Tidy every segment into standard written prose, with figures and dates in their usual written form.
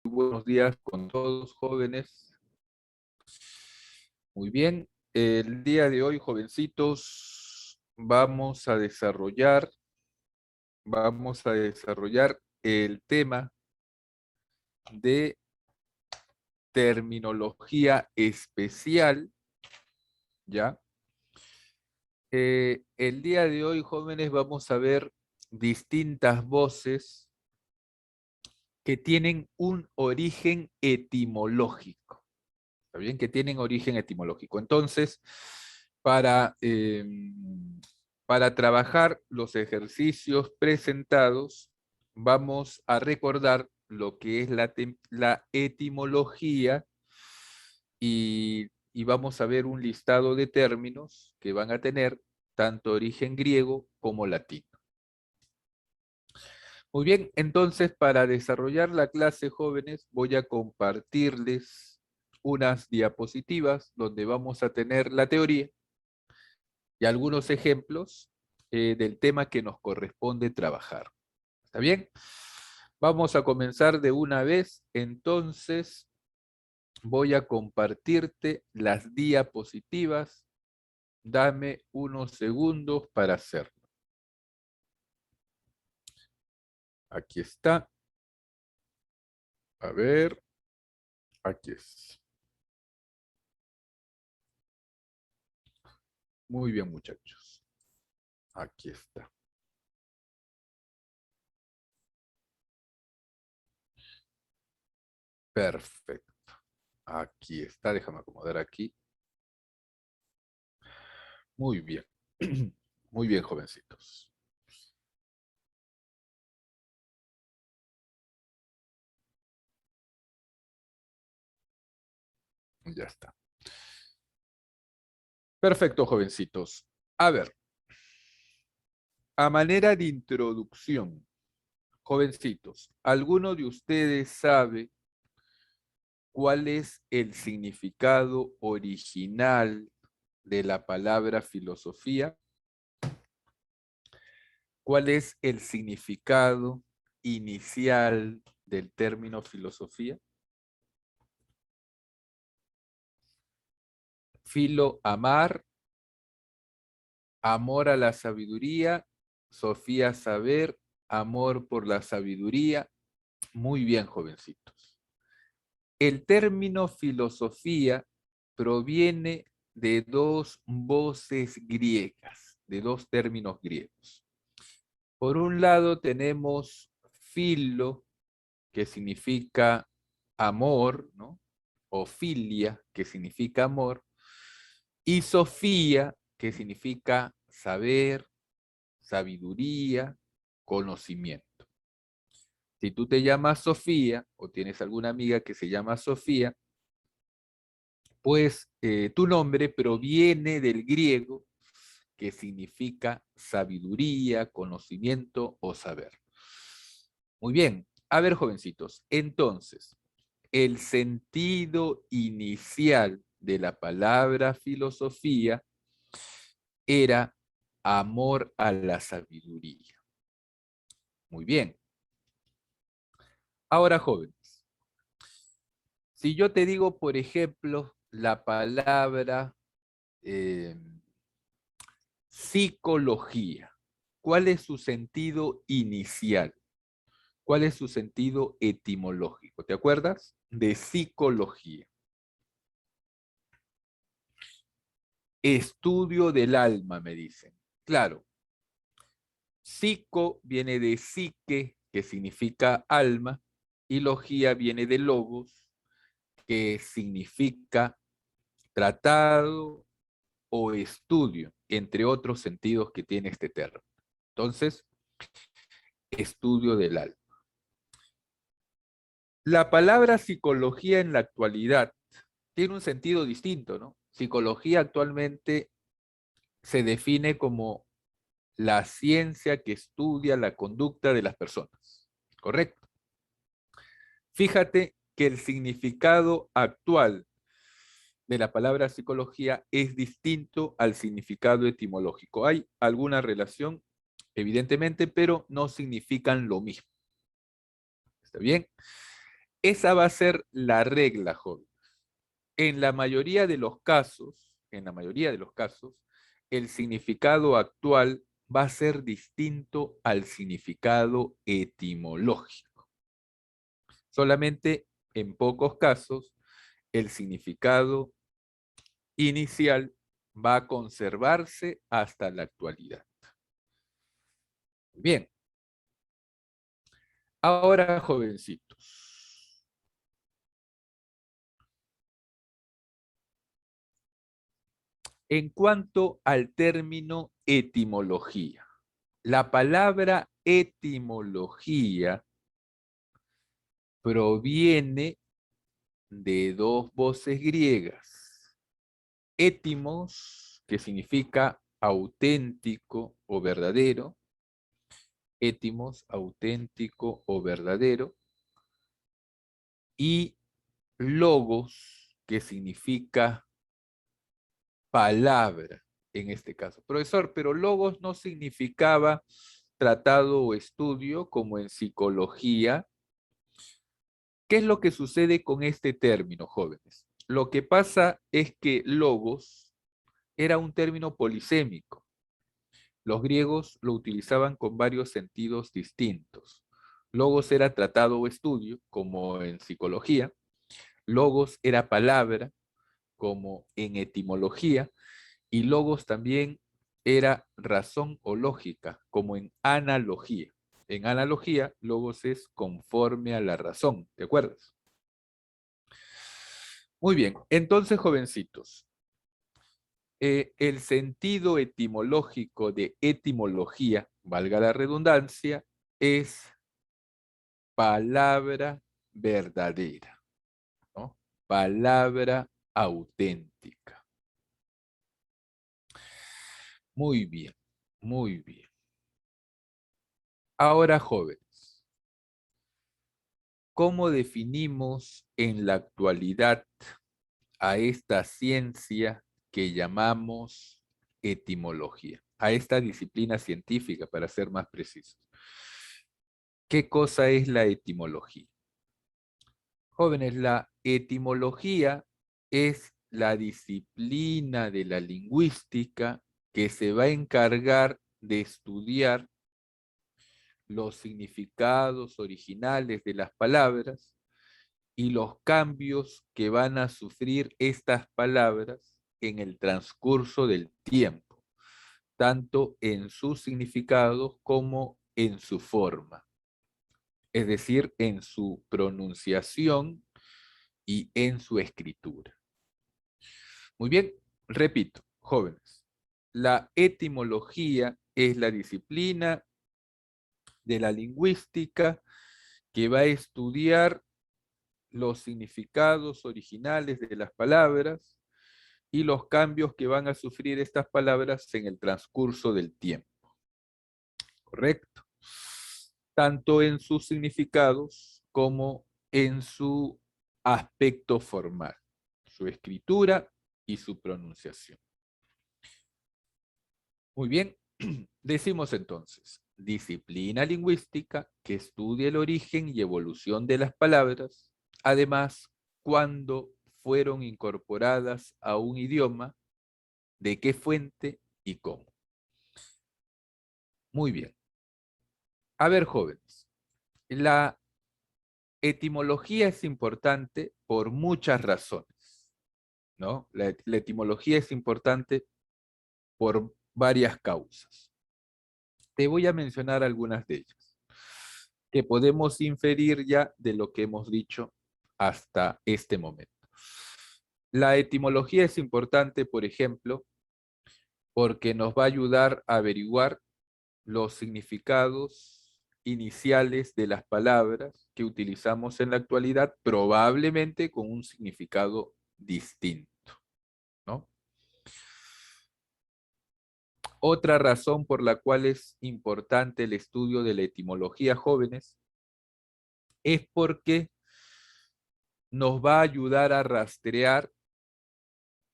Buenos días con todos, jóvenes. Muy bien, el día de hoy, jovencitos, vamos a desarrollar el tema de terminología especial, ¿ya? El día de hoy, jóvenes, vamos a ver distintas voces que tienen un origen etimológico. ¿Está bien? Que tienen origen etimológico. Entonces, para, eh, para trabajar los ejercicios presentados, vamos a recordar lo que es la etimología y vamos a ver un listado de términos que van a tener tanto origen griego como latino. Muy bien, entonces para desarrollar la clase, jóvenes, voy a compartirles unas diapositivas donde vamos a tener la teoría y algunos ejemplos del tema que nos corresponde trabajar. ¿Está bien? Vamos a comenzar de una vez, entonces voy a compartirte las diapositivas. Dame unos segundos para hacerlo. Aquí está. A ver, aquí es. Muy bien, muchachos. Aquí está. Perfecto. Aquí está. Déjame acomodar aquí. Muy bien. Muy bien, jovencitos. Ya está. Perfecto, jovencitos. A ver, a manera de introducción, jovencitos, ¿alguno de ustedes sabe cuál es el significado original de la palabra filosofía? ¿Cuál es el significado inicial del término filosofía? Filo, amar, amor a la sabiduría, Sofía, saber, amor por la sabiduría. Muy bien, jovencitos. El término filosofía proviene de dos voces griegas, de dos términos griegos. Por un lado tenemos filo, que significa amor, ¿no? O filia, que significa amor, y sofía, que significa saber, sabiduría, conocimiento. Si tú te llamas Sofía o tienes alguna amiga que se llama Sofía, pues tu nombre proviene del griego que significa sabiduría, conocimiento o saber. Muy bien. A ver, jovencitos, entonces, el sentido inicial de la palabra filosofía era amor a la sabiduría. Muy bien. Ahora, jóvenes, si yo te digo, por ejemplo, la palabra eh, psicología, ¿cuál es su sentido inicial? ¿Cuál es su sentido etimológico? ¿Te acuerdas? De psicología. Estudio del alma, me dicen. Claro, psico viene de psique, que significa alma, y logía viene de logos, que significa tratado o estudio, entre otros sentidos que tiene este término. Entonces, estudio del alma. La palabra psicología en la actualidad tiene un sentido distinto, ¿no? Psicología actualmente se define como la ciencia que estudia la conducta de las personas, ¿correcto? Fíjate que el significado actual de la palabra psicología es distinto al significado etimológico. Hay alguna relación, evidentemente, pero no significan lo mismo. ¿Está bien? Esa va a ser la regla, joven. En la mayoría de los casos, el significado actual va a ser distinto al significado etimológico. Solamente en pocos casos el significado inicial va a conservarse hasta la actualidad. Bien, ahora jovencitos, en cuanto al término etimología, la palabra etimología proviene de dos voces griegas. Étimos, que significa auténtico o verdadero, étimos, auténtico o verdadero, y logos, que significa palabra en este caso. Profesor, pero logos no significaba tratado o estudio como en psicología. ¿Qué es lo que sucede con este término, jóvenes? Lo que pasa es que logos era un término polisémico. Los griegos lo utilizaban con varios sentidos distintos. Logos era tratado o estudio, como en psicología. Logos era palabra, como en etimología. Y logos también era razón o lógica, como en analogía. En analogía, logos es conforme a la razón, ¿te acuerdas? Muy bien, entonces, jovencitos, el sentido etimológico de etimología, valga la redundancia, es palabra verdadera, ¿no? Palabra auténtica. Muy bien, muy bien. Ahora, jóvenes, ¿cómo definimos en la actualidad a esta ciencia que llamamos etimología? A esta disciplina científica, para ser más precisos. ¿Qué cosa es la etimología? Jóvenes, la etimología es la disciplina de la lingüística que se va a encargar de estudiar los significados originales de las palabras y los cambios que van a sufrir estas palabras en el transcurso del tiempo, tanto en sus significados como en su forma, es decir, en su pronunciación y en su escritura. Muy bien, repito, jóvenes, la etimología es la disciplina de la lingüística que va a estudiar los significados originales de las palabras y los cambios que van a sufrir estas palabras en el transcurso del tiempo. ¿Correcto? Tanto en sus significados como en su aspecto formal, su escritura y su pronunciación. Muy bien, decimos entonces, disciplina lingüística que estudia el origen y evolución de las palabras, además, cuándo fueron incorporadas a un idioma, de qué fuente y cómo. Muy bien. A ver, jóvenes, la etimología es importante por muchas razones, ¿no? La etimología es importante por varias causas. Te voy a mencionar algunas de ellas, que podemos inferir ya de lo que hemos dicho hasta este momento. La etimología es importante, por ejemplo, porque nos va a ayudar a averiguar los significados iniciales de las palabras que utilizamos en la actualidad, probablemente con un significado distinto, ¿no? Otra razón por la cual es importante el estudio de la etimología, jóvenes, es porque nos va a ayudar a rastrear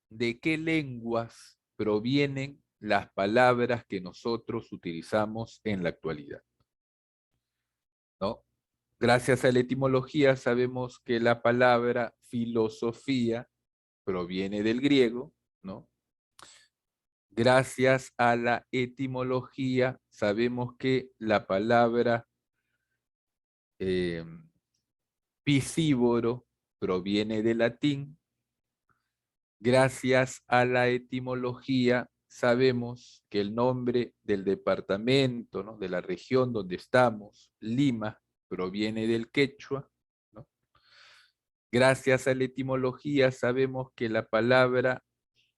de qué lenguas provienen las palabras que nosotros utilizamos en la actualidad, ¿no? Gracias a la etimología sabemos que la palabra filosofía proviene del griego, ¿no? Gracias a la etimología sabemos que la palabra eh, piscívoro proviene del latín. Gracias a la etimología sabemos que el nombre del departamento, ¿no?, de la región donde estamos, Lima, proviene del quechua, ¿no? Gracias a la etimología sabemos que la palabra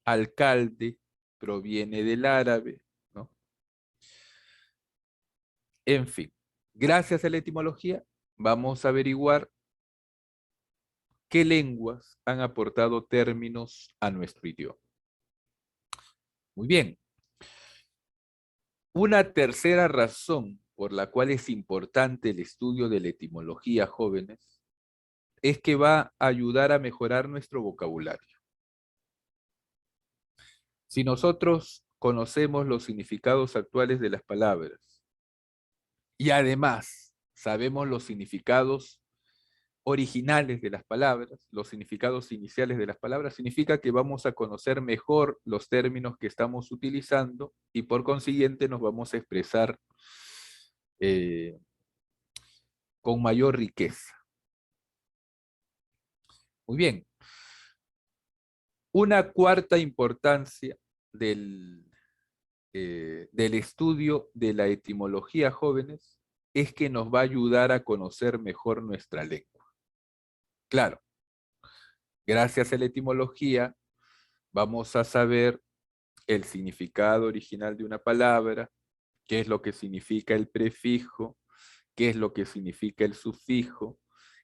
alcalde proviene del árabe, ¿no? En fin, gracias a la etimología vamos a averiguar qué lenguas han aportado términos a nuestro idioma. Muy bien. Una tercera razón por la cual es importante el estudio de la etimología, jóvenes, es que va a ayudar a mejorar nuestro vocabulario. Si nosotros conocemos los significados actuales de las palabras y además sabemos los significados originales de las palabras, los significados iniciales de las palabras, significa que vamos a conocer mejor los términos que estamos utilizando y por consiguiente nos vamos a expresar eh, con mayor riqueza. Muy bien. Una cuarta importancia del estudio de la etimología, jóvenes, es que nos va a ayudar a conocer mejor nuestra lengua. Claro, gracias a la etimología vamos a saber el significado original de una palabra, qué es lo que significa el prefijo, qué es lo que significa el sufijo,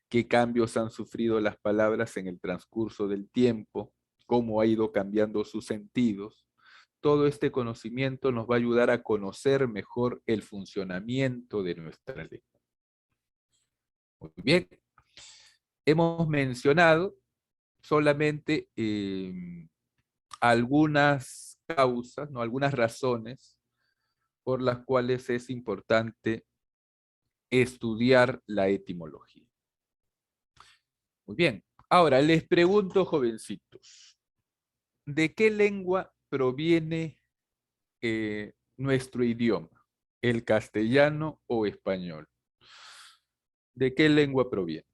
qué cambios han sufrido las palabras en el transcurso del tiempo, cómo ha ido cambiando sus sentidos. Todo este conocimiento nos va a ayudar a conocer mejor el funcionamiento de nuestra lengua. Muy bien. Hemos mencionado solamente algunas causas, ¿no?, algunas razones por las cuales es importante estudiar la etimología. Muy bien. Ahora, les pregunto, jovencitos, ¿de qué lengua proviene nuestro idioma? ¿El castellano o español? ¿De qué lengua proviene?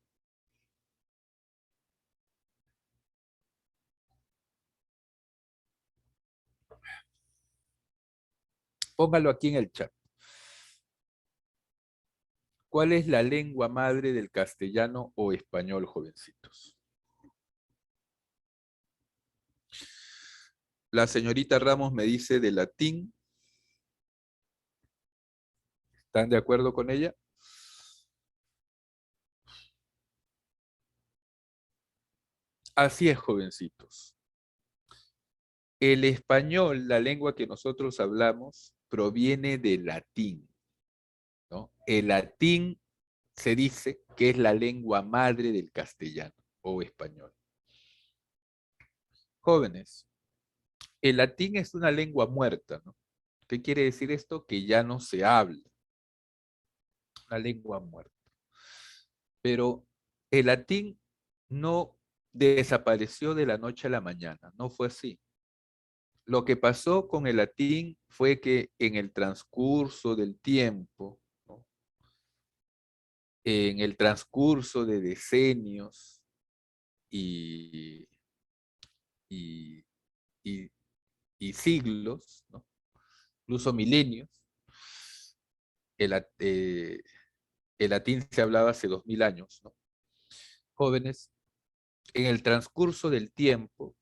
Póngalo aquí en el chat. ¿Cuál es la lengua madre del castellano o español, jovencitos? La señorita Ramos me dice de latín. ¿Están de acuerdo con ella? Así es, jovencitos. El español, la lengua que nosotros hablamos, proviene del latín, ¿no? El latín se dice que es la lengua madre del castellano o español. Jóvenes, el latín es una lengua muerta, ¿no? ¿Qué quiere decir esto? Que ya no se habla, una lengua muerta. Pero el latín no desapareció de la noche a la mañana, no fue así. Lo que pasó con el latín fue que en el transcurso del tiempo, ¿no?, en el transcurso de decenios y, y, y, y siglos, ¿no?, incluso milenios, el, el latín se hablaba hace 2000 años, ¿no? Jóvenes, en el transcurso del tiempo,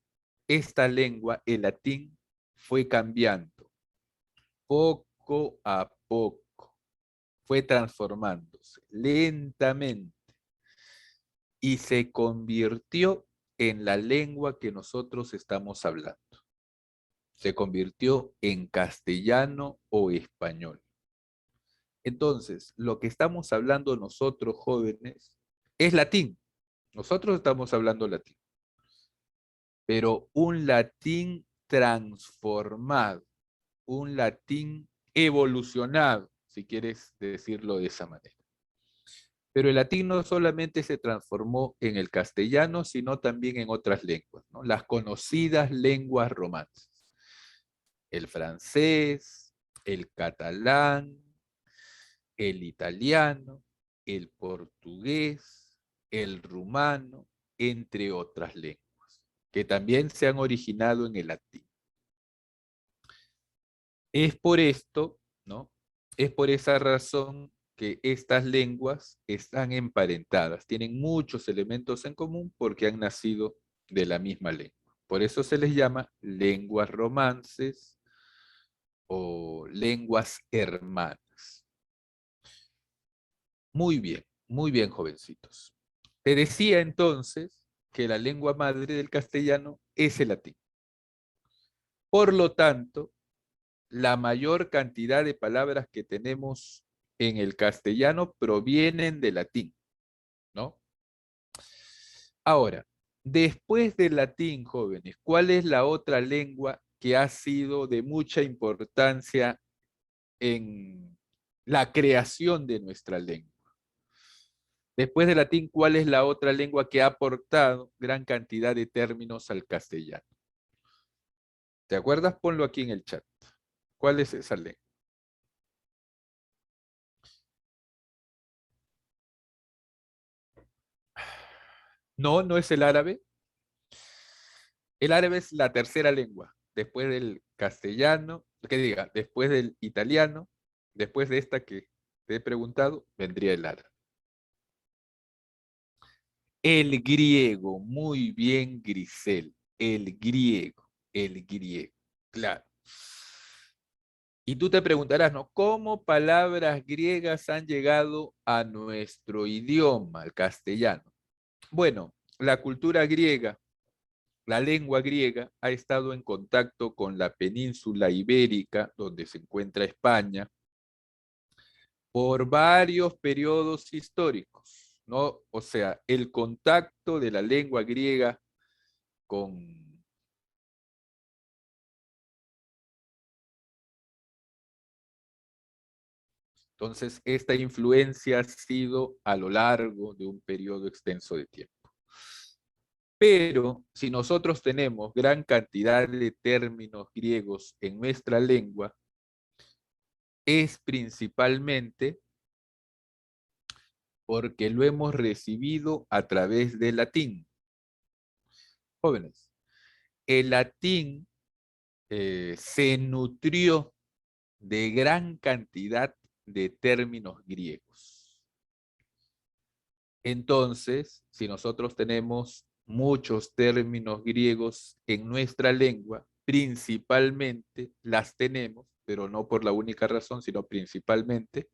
esta lengua, el latín, fue cambiando poco a poco, fue transformándose lentamente y se convirtió en la lengua que nosotros estamos hablando. Se convirtió en castellano o español. Entonces, lo que estamos hablando nosotros, jóvenes, es latín. Nosotros estamos hablando latín, pero un latín transformado, un latín evolucionado, si quieres decirlo de esa manera. Pero el latín no solamente se transformó en el castellano, sino también en otras lenguas, ¿no? Las conocidas lenguas romances. El francés, el catalán, el italiano, el portugués, el rumano, entre otras lenguas, que también se han originado en el latín. Es por esto, ¿no? Es por esa razón que estas lenguas están emparentadas, tienen muchos elementos en común porque han nacido de la misma lengua. Por eso se les llama lenguas romances o lenguas hermanas. Muy bien, jovencitos. Te decía entonces que la lengua madre del castellano es el latín. Por lo tanto, la mayor cantidad de palabras que tenemos en el castellano provienen del latín, ¿no? Ahora, después del latín, jóvenes, ¿cuál es la otra lengua que ha sido de mucha importancia en la creación de nuestra lengua? Después del latín, ¿cuál es la otra lengua que ha aportado gran cantidad de términos al castellano? ¿Te acuerdas? Ponlo aquí en el chat. ¿Cuál es esa lengua? No, no es el árabe. El árabe es la tercera lengua, después del castellano, que diga, después del italiano, después de esta que te he preguntado, vendría el árabe. El griego, muy bien, Grisel. El griego, claro. Y tú te preguntarás, ¿no? ¿Cómo palabras griegas han llegado a nuestro idioma, al castellano? Bueno, la cultura griega, la lengua griega ha estado en contacto con la península ibérica, donde se encuentra España, por varios periodos históricos, ¿no? O sea, el contacto de la lengua griega con... Entonces, esta influencia ha sido a lo largo de un periodo extenso de tiempo. Pero si nosotros tenemos gran cantidad de términos griegos en nuestra lengua, es principalmente porque lo hemos recibido a través del latín. Jóvenes, el latín se nutrió de gran cantidad de términos griegos. Entonces, si nosotros tenemos muchos términos griegos en nuestra lengua, principalmente las tenemos, pero no por la única razón, sino principalmente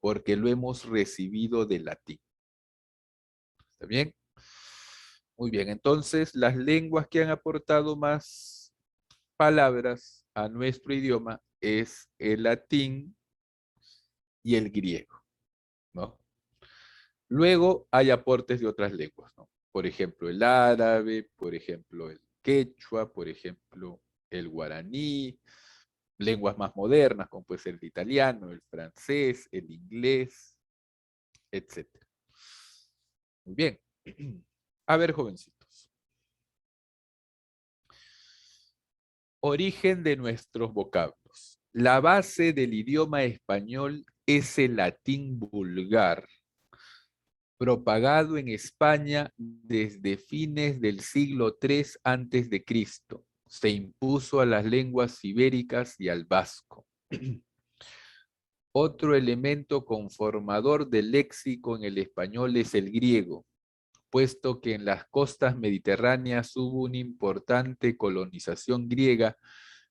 porque lo hemos recibido del latín. ¿Está bien? Muy bien, entonces las lenguas que han aportado más palabras a nuestro idioma es el latín y el griego, ¿no? Luego hay aportes de otras lenguas, ¿no? Por ejemplo, el árabe, por ejemplo, el quechua, por ejemplo, el guaraní, lenguas más modernas, como puede ser el italiano, el francés, el inglés, etcétera. Muy bien. A ver, jovencitos. Origen de nuestros vocablos. La base del idioma español es el latín vulgar, propagado en España desde fines del siglo III antes de Cristo. Se impuso a las lenguas ibéricas y al vasco. Otro elemento conformador del léxico en el español es el griego, puesto que en las costas mediterráneas hubo una importante colonización griega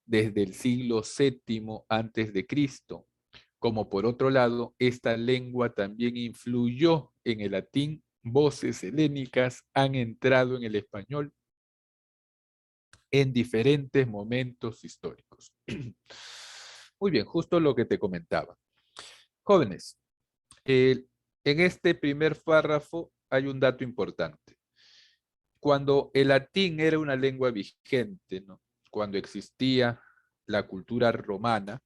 desde el siglo VII antes de Cristo, como por otro lado, esta lengua también influyó en el latín, voces helénicas han entrado en el español en diferentes momentos históricos. Muy bien, justo lo que te comentaba. Jóvenes, en este primer párrafo hay un dato importante. Cuando el latín era una lengua vigente, ¿no? Cuando existía la cultura romana,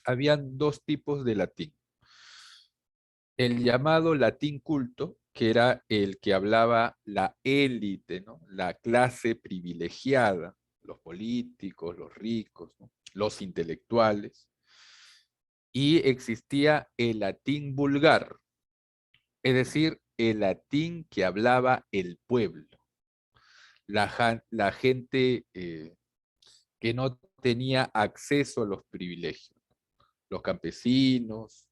habían dos tipos de latín. el llamado latín culto, que era el que hablaba la élite, ¿no? La clase privilegiada, los políticos, los ricos, ¿no? Los intelectuales, y existía el latín vulgar, es decir, el latín que hablaba el pueblo, la gente que no tenía acceso a los privilegios, los campesinos,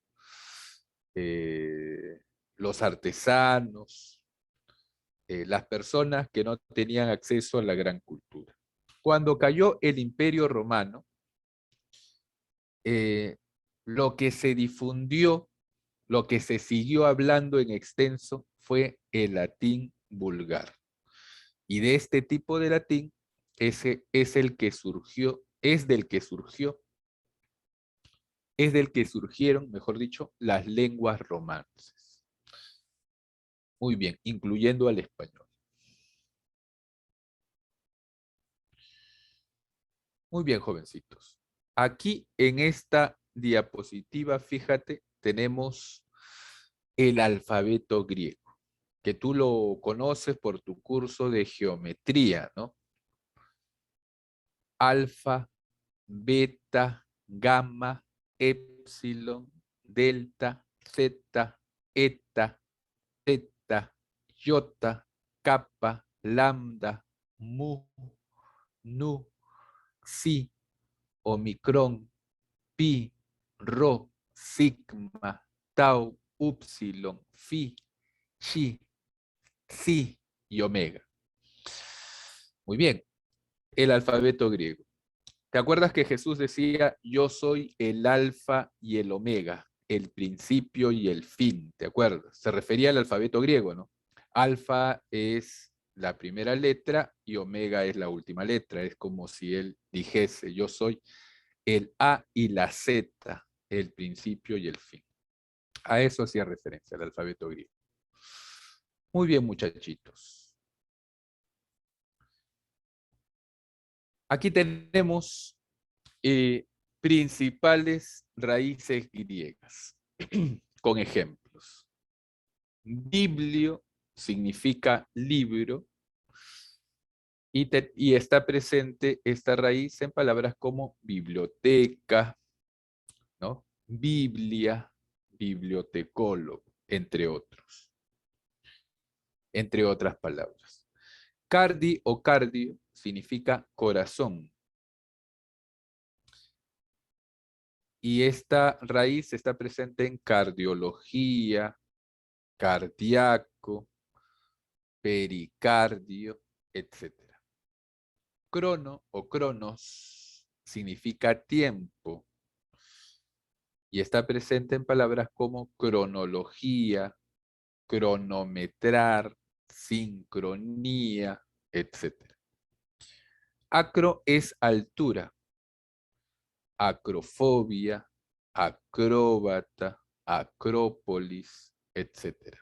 eh, los artesanos, las personas que no tenían acceso a la gran cultura. Cuando cayó el Imperio Romano, eh, lo que se difundió, lo que se siguió hablando en extenso fue el latín vulgar. Y de este tipo de latín, ese es el que surgió, es del que surgieron, mejor dicho, las lenguas romances. Muy bien, incluyendo al español. Muy bien, jovencitos. Aquí en esta diapositiva, fíjate, tenemos el alfabeto griego, que tú lo conoces por tu curso de geometría, ¿no? Alfa, beta, gamma, epsilon, delta, zeta, eta, teta, iota, kappa, lambda, mu, nu, psi, omicron, pi, rho, sigma, tau, upsilon, phi, chi, psi y omega. Muy bien, el alfabeto griego. ¿Te acuerdas que Jesús decía, yo soy el alfa y el omega, el principio y el fin? ¿Te acuerdas? Se refería al alfabeto griego, ¿no? Alfa es la primera letra y omega es la última letra. Es como si él dijese, yo soy el A y la Z, el principio y el fin. A eso hacía referencia el alfabeto griego. Muy bien, muchachitos. Aquí tenemos principales raíces griegas, con ejemplos. Biblio significa libro y está presente esta raíz en palabras como biblioteca, ¿no? Biblia, bibliotecólogo, entre otras palabras. Cardi o cardio significa corazón. Y esta raíz está presente en cardiología, cardíaco, pericardio, etc. Crono o cronos significa tiempo y está presente en palabras como cronología, cronometrar, sincronía, etc. Acro es altura, acrofobia, acróbata, acrópolis, etc.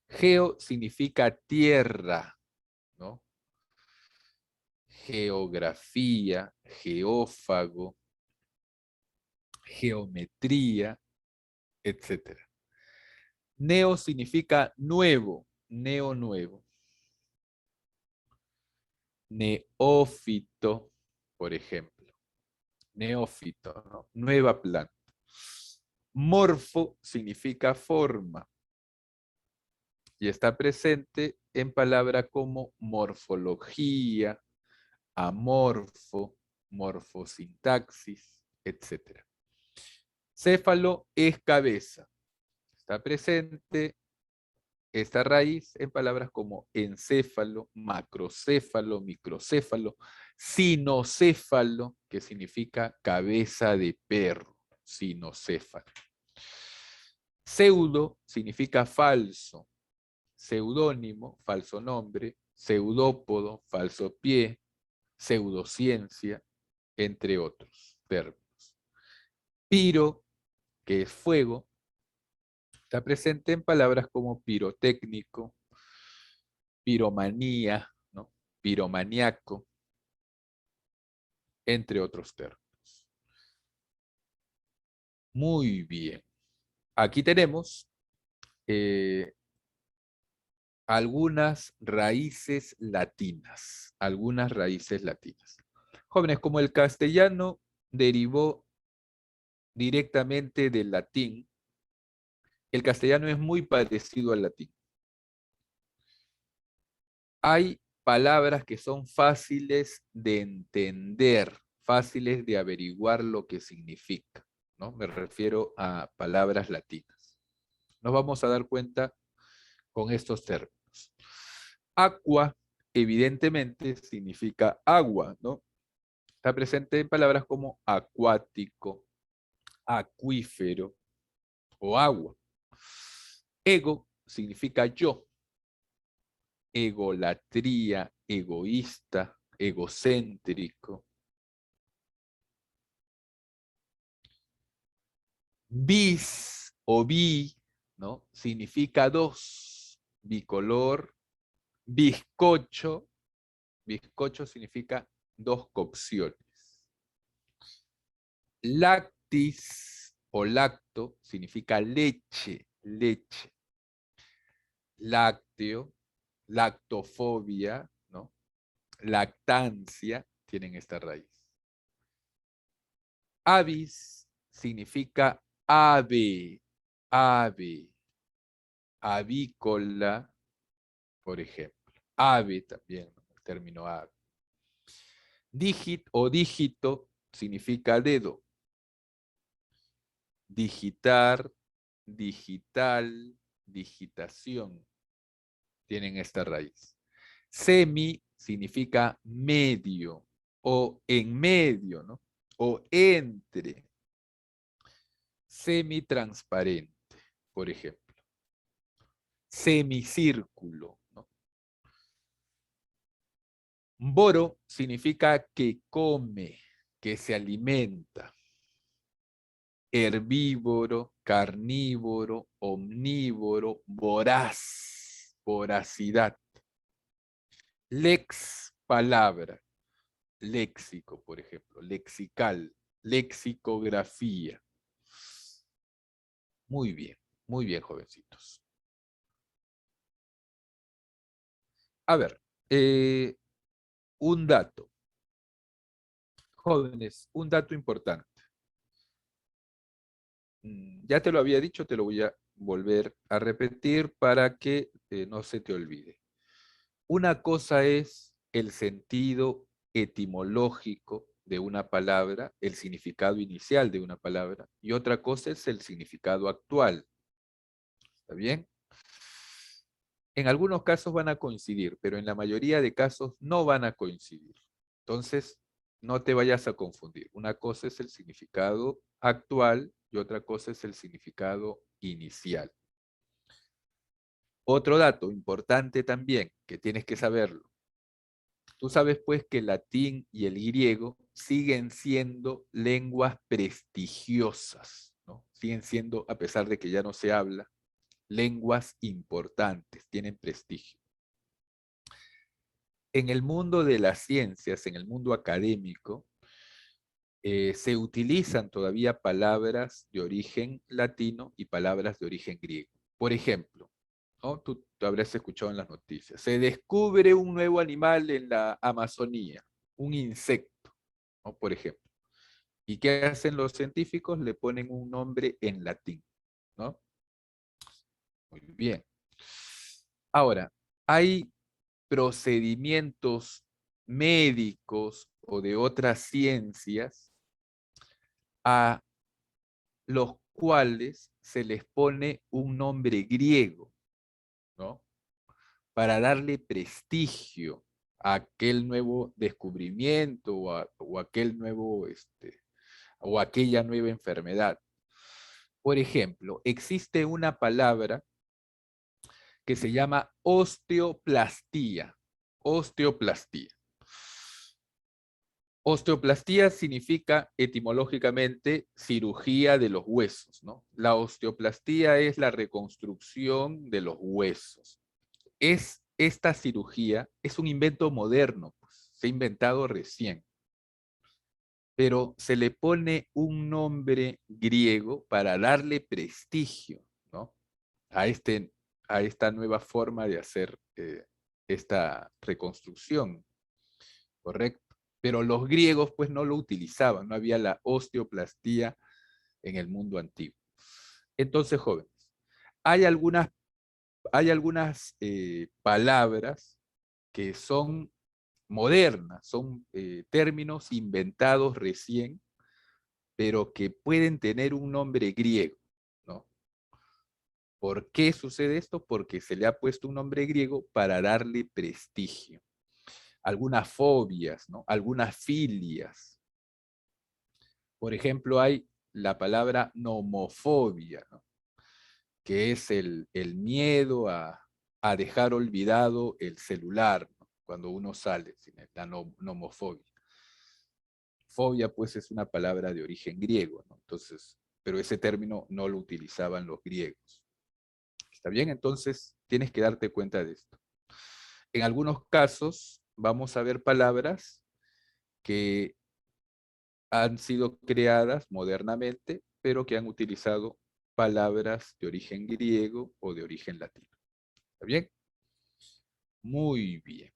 Geo significa tierra, ¿no? Geografía, geófago, geometría, etc. Neo significa nuevo, nuevo. Neófito, por ejemplo. Neófito, ¿no? Nueva planta. Morfo significa forma y está presente en palabras como morfología, amorfo, morfosintaxis, etc. Céfalo es cabeza. Está presente esta raíz en palabras como encéfalo, macrocéfalo, microcéfalo, sinocéfalo, que significa cabeza de perro, sinocéfalo. Pseudo significa falso, seudónimo, falso nombre, pseudópodo, falso pie, pseudociencia, entre otros términos. Piro, que es fuego, está presente en palabras como pirotécnico, piromanía, ¿no? Piromaniaco, entre otros términos. Muy bien. aquí tenemos algunas raíces latinas. Algunas raíces latinas. Jóvenes, como el castellano derivó directamente del latín, el castellano es muy parecido al latín. Hay palabras que son fáciles de entender, fáciles de averiguar lo que significa, ¿no? Me refiero a palabras latinas. Nos vamos a dar cuenta con estos términos. Aqua, evidentemente, significa agua, ¿no? Está presente en palabras como acuático, acuífero o agua. Ego significa yo. Egolatría, egoísta, egocéntrico. Bis o bi, ¿no? Significa dos. Bicolor. Bizcocho. Bizcocho significa dos cocciones. Lactis o lacto significa leche, leche. Lácteo, lactofobia, ¿no? Lactancia, tienen esta raíz. Avis significa ave, ave, avícola, por ejemplo. Ave también, ¿no? El término ave. Digit o dígito significa dedo. Digitar, digital, digitación, tienen esta raíz. Semi significa medio o en medio, ¿no? O entre. Semitransparente, por ejemplo. Semicírculo, ¿no? Boro significa que come, que se alimenta. Herbívoro, carnívoro, omnívoro, voraz, voracidad. Lex, palabra. Léxico, por ejemplo. Lexical, lexicografía. muy bien, jovencitos. A ver, un dato. Jóvenes, un dato importante. Ya te lo había dicho, te lo voy a volver a repetir para que no se te olvide. Una cosa es el sentido etimológico de una palabra, el significado inicial de una palabra, y otra cosa es el significado actual. ¿Está bien? En algunos casos van a coincidir, pero en la mayoría de casos no van a coincidir. Entonces, no te vayas a confundir. Una cosa es el significado actual y otra cosa es el significado inicial. Otro dato importante también, que tienes que saberlo. Tú sabes pues que el latín y el griego siguen siendo lenguas prestigiosas, ¿no? Siguen siendo, a pesar de que ya no se habla, lenguas importantes, tienen prestigio. En el mundo de las ciencias, en el mundo académico, se utilizan todavía palabras de origen latino y palabras de origen griego. Por ejemplo, ¿no? Tú habrás escuchado en las noticias, se descubre un nuevo animal en la Amazonía, un insecto, ¿no? Por ejemplo. ¿Y qué hacen los científicos? Le ponen un nombre en latín, ¿no? Muy bien. Ahora, hay procedimientos médicos o de otras ciencias a los cuales se les pone un nombre griego, ¿no? Para darle prestigio a aquel nuevo descubrimiento o aquel nuevo, o aquella nueva enfermedad. Por ejemplo, existe una palabra que se llama osteoplastía. Osteoplastía. Osteoplastía significa etimológicamente cirugía de los huesos, ¿no? La osteoplastía es la reconstrucción de los huesos. Esta cirugía es un invento moderno, pues, se ha inventado recién. pero se le pone un nombre griego para darle prestigio, ¿no? A, a esta nueva forma de hacer esta reconstrucción, ¿correcto? Pero los griegos pues no lo utilizaban, no había la osteoplastía en el mundo antiguo. Entonces, jóvenes, hay algunas, hay algunas palabras que son modernas, son términos inventados recién, pero que pueden tener un nombre griego, ¿no? ¿Por qué sucede esto? Porque se le ha puesto un nombre griego para darle prestigio. Algunas fobias, ¿no? Algunas filias. Por ejemplo, hay la palabra nomofobia, ¿no? Que es el miedo a dejar olvidado el celular, ¿no? Cuando uno sale, la nomofobia. Fobia, pues, es una palabra de origen griego, ¿no? Entonces, pero ese término no lo utilizaban los griegos. ¿Está bien? Entonces, tienes que darte cuenta de esto. En algunos casos, vamos a ver palabras que han sido creadas modernamente, pero que han utilizado palabras de origen griego o de origen latino. ¿Está bien? Muy bien.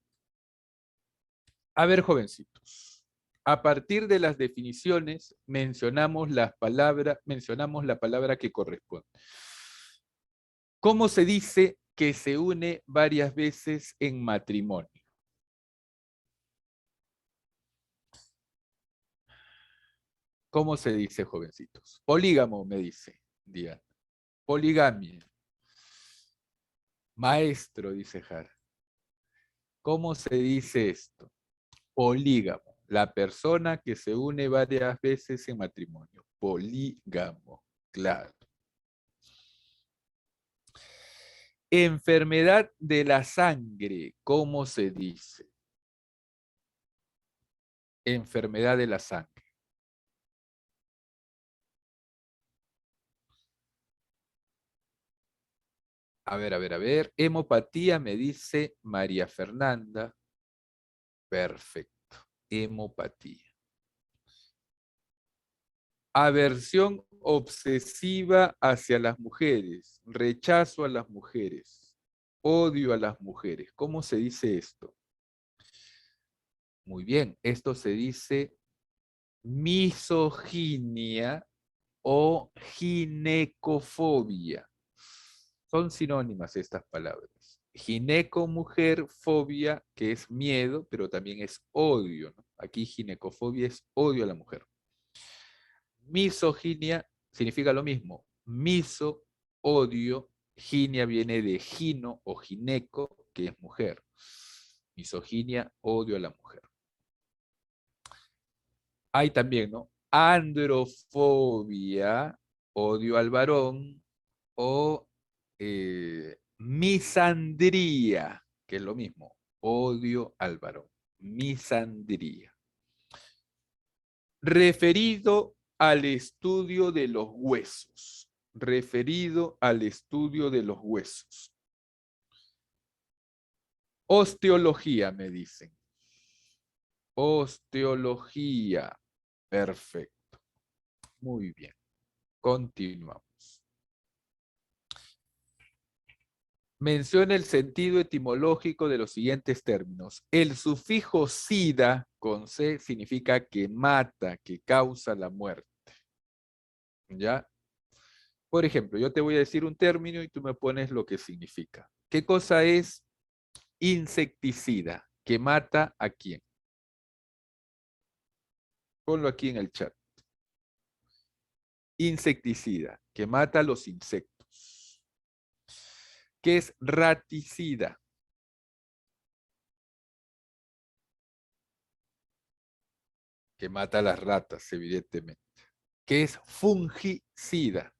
A ver, jovencitos. A partir de las definiciones, mencionamos mencionamos la palabra que corresponde. ¿Cómo se dice que se une varias veces en matrimonio? ¿Cómo se dice, jovencitos? Polígamo, me dice Diana. Poligamia. Maestro, dice Jara. ¿Cómo se dice esto? Polígamo. La persona que se une varias veces en matrimonio. Polígamo. Claro. Enfermedad de la sangre. ¿Cómo se dice? Enfermedad de la sangre. A ver, a ver, a ver. Hemopatía me dice María Fernanda. Perfecto. Hemopatía. Aversión obsesiva hacia las mujeres. Rechazo a las mujeres. Odio a las mujeres. ¿Cómo se dice esto? Muy bien. Esto se dice misoginia o ginecofobia. Son sinónimas estas palabras. Gineco, mujer, fobia, que es miedo, pero también es odio, ¿no? Aquí ginecofobia es odio a la mujer. Misoginia significa lo mismo. Miso, odio. Ginia viene de gino o gineco, que es mujer. Misoginia, odio a la mujer. Hay también, ¿no? Androfobia, odio al varón, o misandría, que es lo mismo, odio al varón. Misandría. Referido al estudio de los huesos. Referido al estudio de los huesos. Osteología, me dicen. Osteología. Perfecto. Muy bien. Continuamos. Menciona el sentido etimológico de los siguientes términos. El sufijo sida con C significa que mata, que causa la muerte. ¿Ya? Por ejemplo, yo te voy a decir un término y tú me pones lo que significa. ¿Qué cosa es insecticida? ¿Que mata a quién? Ponlo aquí en el chat. Insecticida, que mata a los insectos. ¿Qué es raticida? Que mata a las ratas, evidentemente. ¿Qué es fungicida?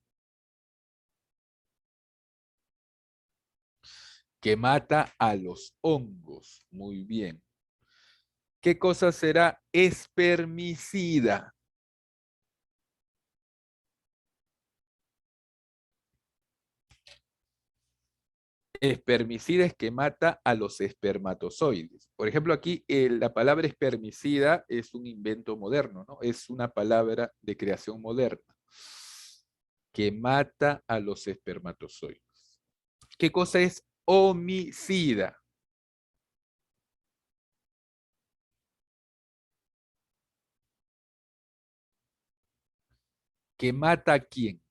Que mata a los hongos. Muy bien. ¿Qué cosa será espermicida? Espermicida es que mata a los espermatozoides. Por ejemplo, aquí la palabra espermicida es un invento moderno, ¿no? Es una palabra de creación moderna que mata a los espermatozoides. ¿Qué cosa es homicida? ¿Que mata a quién?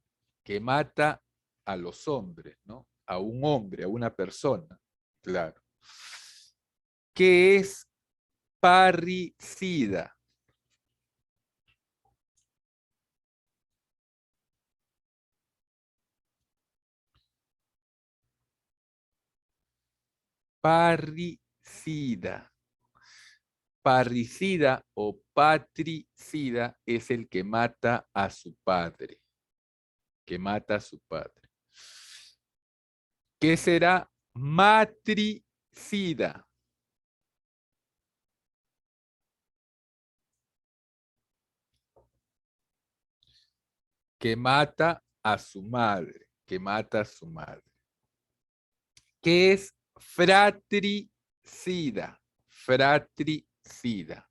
Que mata a los hombres, ¿no? A un hombre, a una persona. Claro. ¿Qué es parricida? Parricida. Parricida o patricida es el que mata a su padre. Que mata a su padre. ¿Qué será matricida? Que mata a su madre. Que mata a su madre. ¿Qué es fratricida? Fratricida.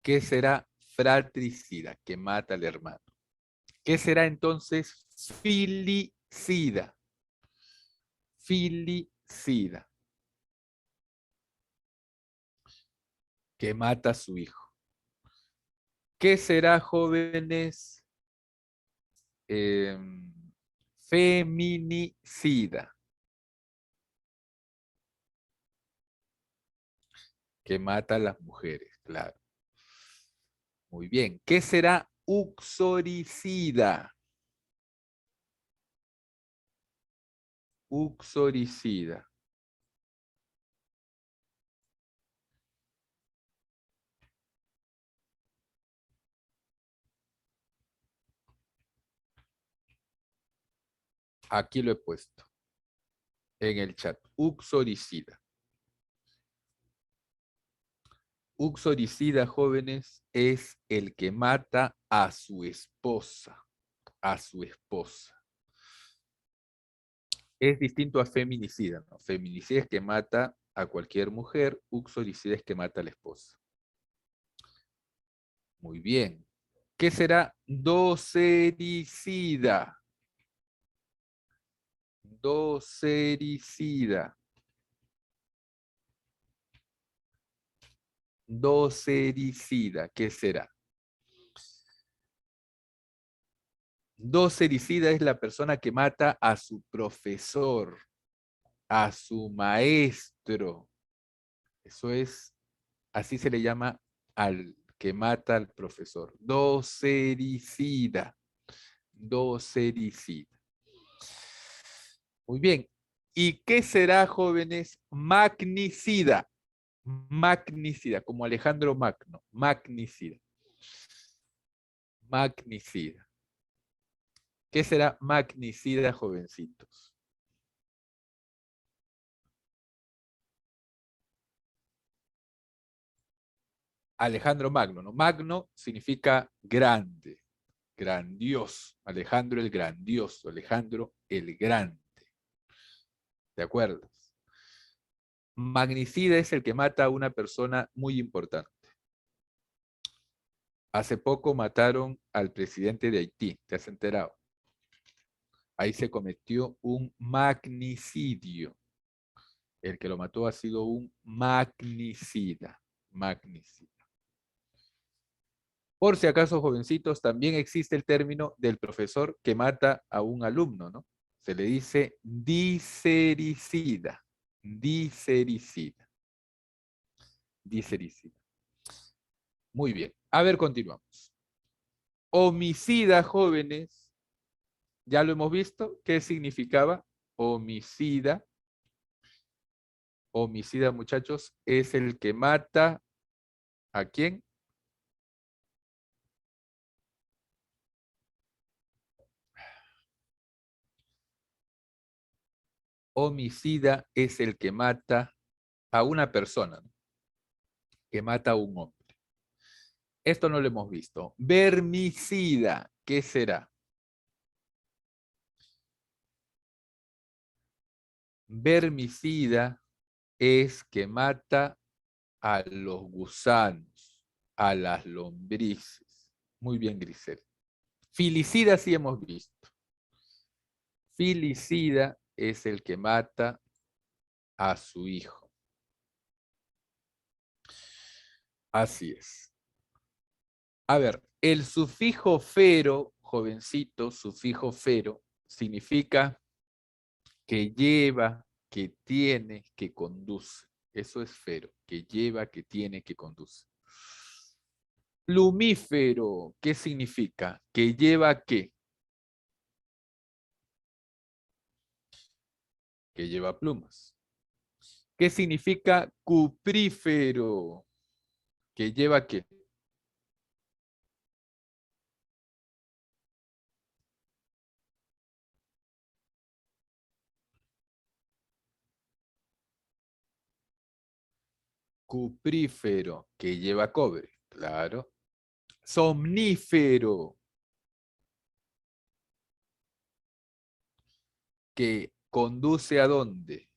¿Qué será fratricida? Que mata al hermano. ¿Qué será entonces filicida? Filicida. Que mata a su hijo. ¿Qué será, jóvenes? Em, feminicida. Que mata a las mujeres, claro. Muy bien. ¿Qué será uxoricida? Uxoricida. Aquí lo he puesto en el chat. Uxoricida. Uxoricida, jóvenes, es el que mata a su esposa. A su esposa. Es distinto a feminicida, ¿no? Feminicida es que mata a cualquier mujer, uxoricida es que mata a la esposa. Muy bien. ¿Qué será docericida? Docericida. Docericida, ¿qué será? Docericida es la persona que mata a su profesor, a su maestro. Eso es, así se le llama al que mata al profesor. Docericida. Docericida. Muy bien. ¿Y qué será, jóvenes? Magnicida. Magnicida, como Alejandro Magno. Magnicida. Magnicida. ¿Qué será magnicida, jovencitos? Alejandro Magno, ¿no? Magno significa grande, grandioso. Alejandro el grandioso, Alejandro el grande. ¿De acuerdo? Magnicida es el que mata a una persona muy importante. Hace poco mataron al presidente de Haití, ¿te has enterado? Ahí se cometió un magnicidio. El que lo mató ha sido un magnicida. Magnicida. Por si acaso, jovencitos, también existe el término del profesor que mata a un alumno, ¿no? Se le dice disericida. Disericida. Disericida. Muy bien. A ver, continuamos. Homicida, jóvenes. ¿Ya lo hemos visto? ¿Qué significaba? Homicida. Homicida, muchachos, es el que mata ¿a quién? Homicida es el que mata a una persona, ¿no? que mata a un hombre. Esto no lo hemos visto. Vermicida, ¿qué será? Vermicida es que mata a los gusanos, a las lombrices. Muy bien, Grisel. Filicida sí hemos visto. Filicida es el que mata a su hijo. Así es. A ver, el sufijo fero, jovencito, sufijo fero, significa que lleva, que tiene, que conduce. Eso es fero, que lleva, que tiene, que conduce. Plumífero, ¿qué significa? Que lleva qué? Que lleva plumas. ¿Qué significa cuprífero? Que lleva qué? Cuprífero, que lleva cobre. Claro. Somnífero, que conduce a dónde,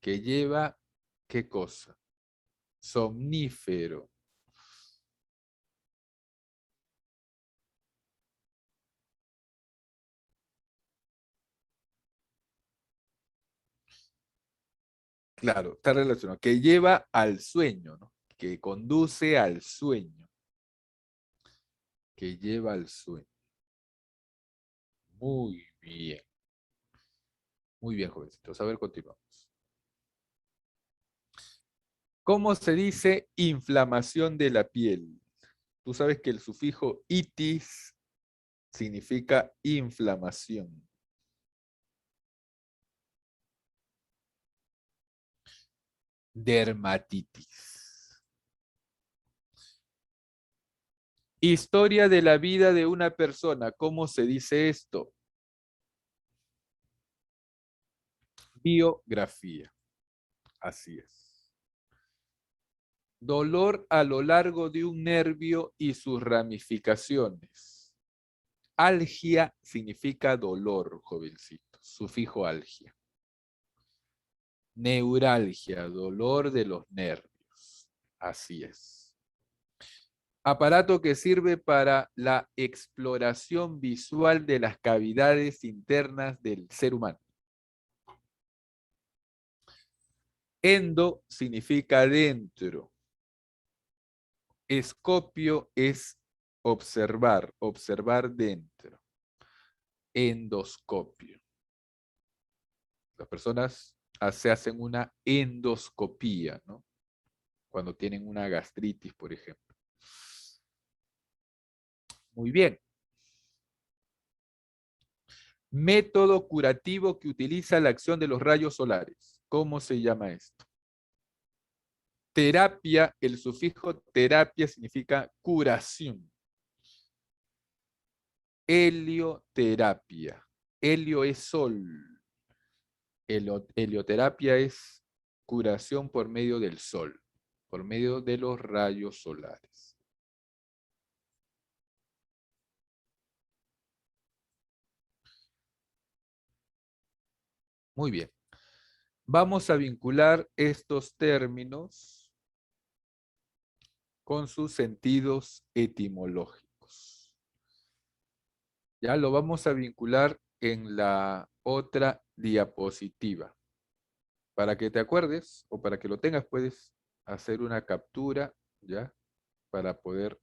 que lleva qué cosa. Somnífero. Claro, está relacionado. Que lleva al sueño, ¿no? Que conduce al sueño. Que lleva al sueño. Muy bien. Muy bien, jovencitos. A ver, continuamos. ¿Cómo se dice inflamación de la piel? Tú sabes que el sufijo itis significa inflamación. Dermatitis. Historia de la vida de una persona. ¿Cómo se dice esto? Biografía. Así es. Dolor a lo largo de un nervio y sus ramificaciones. Algia significa dolor, jovencito. Sufijo algia. Neuralgia, dolor de los nervios. Así es. Aparato que sirve para la exploración visual de las cavidades internas del ser humano. Endo significa dentro. Escopio es observar, observar dentro. Endoscopio. Las personas se hacen una endoscopía, ¿no? Cuando tienen una gastritis, por ejemplo. Muy bien. Método curativo que utiliza la acción de los rayos solares. ¿Cómo se llama esto? Terapia, el sufijo terapia significa curación. Helioterapia. Helio es sol. Helioterapia es curación por medio del sol, por medio de los rayos solares. Muy bien. Vamos a vincular estos términos con sus sentidos etimológicos. Ya lo vamos a vincular en la otra diapositiva. Para que te acuerdes o para que lo tengas, puedes hacer una captura, ¿ya? Para poder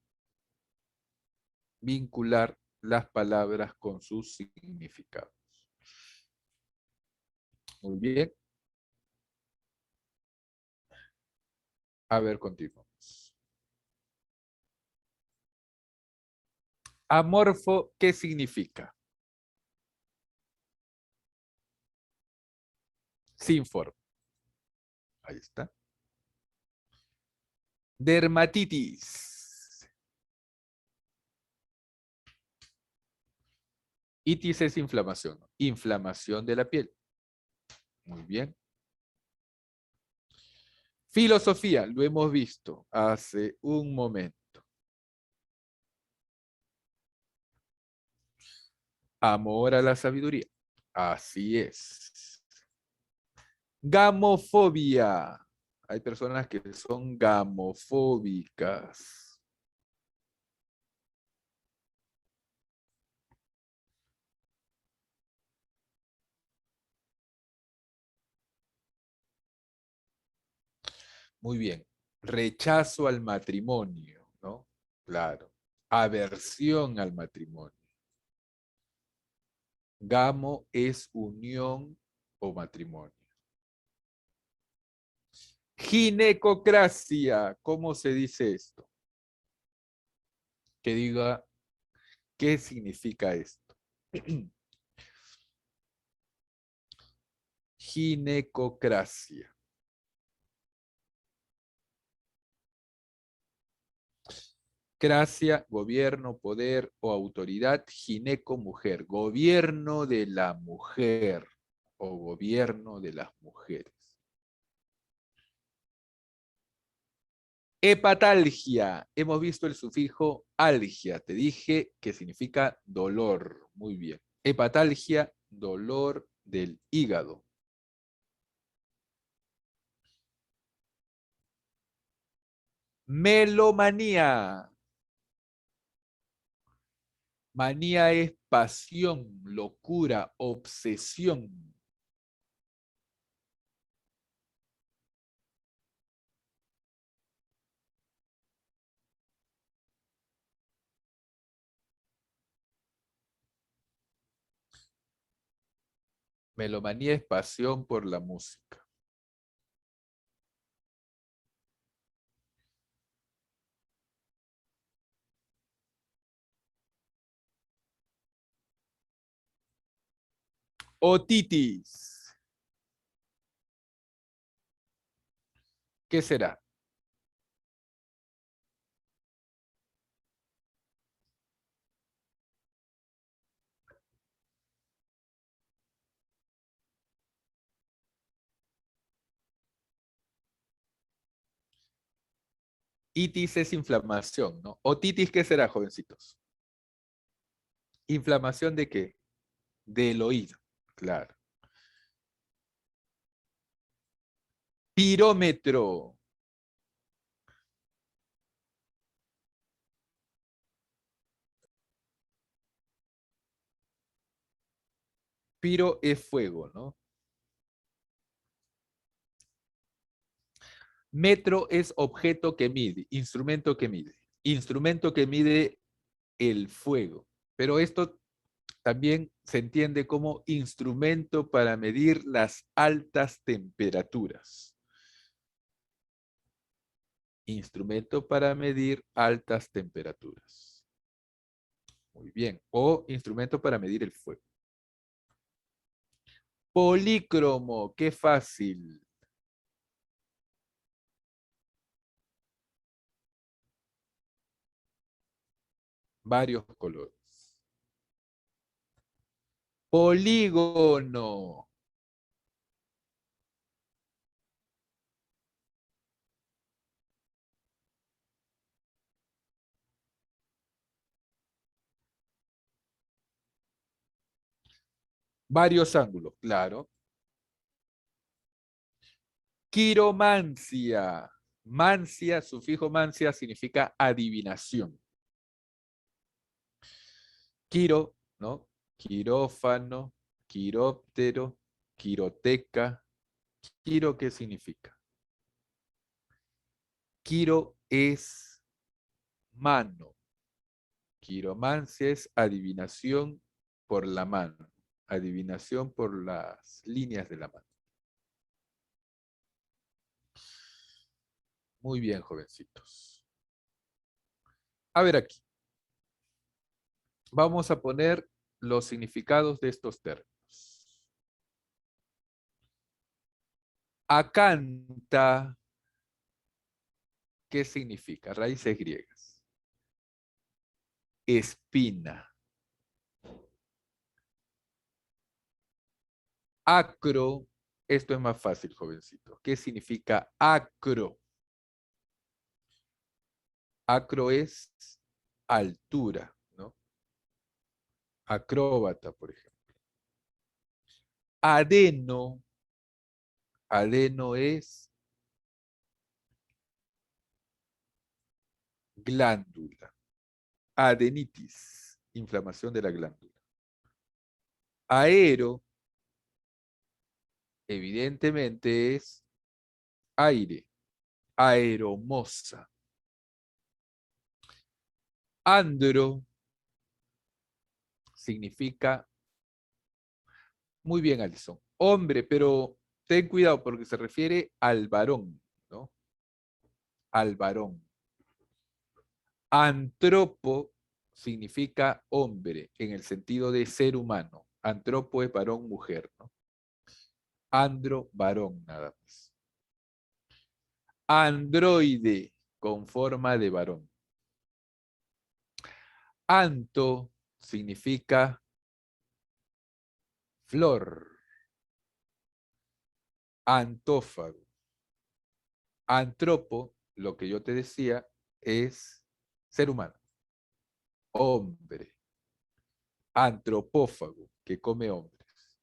vincular las palabras con sus significados. Muy bien. A ver, continuamos. Amorfo, ¿qué significa? Sin forma. Ahí está. Dermatitis. Itis es inflamación. Inflamación de la piel. Muy bien. Filosofía, lo hemos visto hace un momento. Amor a la sabiduría. Así es. Gamofobia. Hay personas que son gamofóbicas. Muy bien. Rechazo al matrimonio, ¿no? Claro. Aversión al matrimonio. Gamo es unión o matrimonio. Ginecocracia. ¿Cómo se dice esto? Que diga qué significa esto. Ginecocracia. Cracia, gobierno, poder o autoridad. Gineco, mujer. Gobierno de la mujer o gobierno de las mujeres. Hepatalgia. Hemos visto el sufijo algia. Te dije que significa dolor. Muy bien. Hepatalgia, dolor del hígado. Melomanía. Manía es pasión, locura, obsesión. Melomanía es pasión por la música. Otitis. ¿Qué será? Itis es inflamación, ¿no? Otitis, ¿qué será, jovencitos? ¿Inflamación de qué? Del oído, claro. Pirómetro. Piro es fuego, ¿no? Metro es objeto que mide, instrumento que mide. Instrumento que mide el fuego. Pero esto también se entiende como instrumento para medir las altas temperaturas. Instrumento para medir altas temperaturas. Muy bien. O instrumento para medir el fuego. Polícromo, qué fácil. Varios colores. Polígono. Varios ángulos, claro. Quiromancia. Mancia, sufijo mancia significa adivinación. Quiro, ¿no? Quirófano, quiróptero, quiroteca. Quiro, ¿qué significa? Quiro es mano. Quiromancia es adivinación por la mano. Adivinación por las líneas de la mano. Muy bien, jovencitos. A ver aquí. Vamos a poner los significados de estos términos. Acanta, ¿qué significa? Raíces griegas. Espina. Acro, Esto es más fácil, jovencito. ¿Qué significa acro? Acro es altura, ¿no? Acróbata, por ejemplo. Adeno. Adeno es glándula. Adenitis, inflamación de la glándula. Aero, evidentemente, es aire. Aeromosa. Andro significa, muy bien, Alison, hombre, pero ten cuidado porque se refiere al varón, ¿no? Al varón. Antropo significa hombre en el sentido de ser humano. Antropo es varón, mujer, ¿no? Andro, varón, nada más. Androide, con forma de varón. Anto significa flor. Antófago. Antropo, lo que yo te decía, es ser humano, hombre. Antropófago, que come hombres.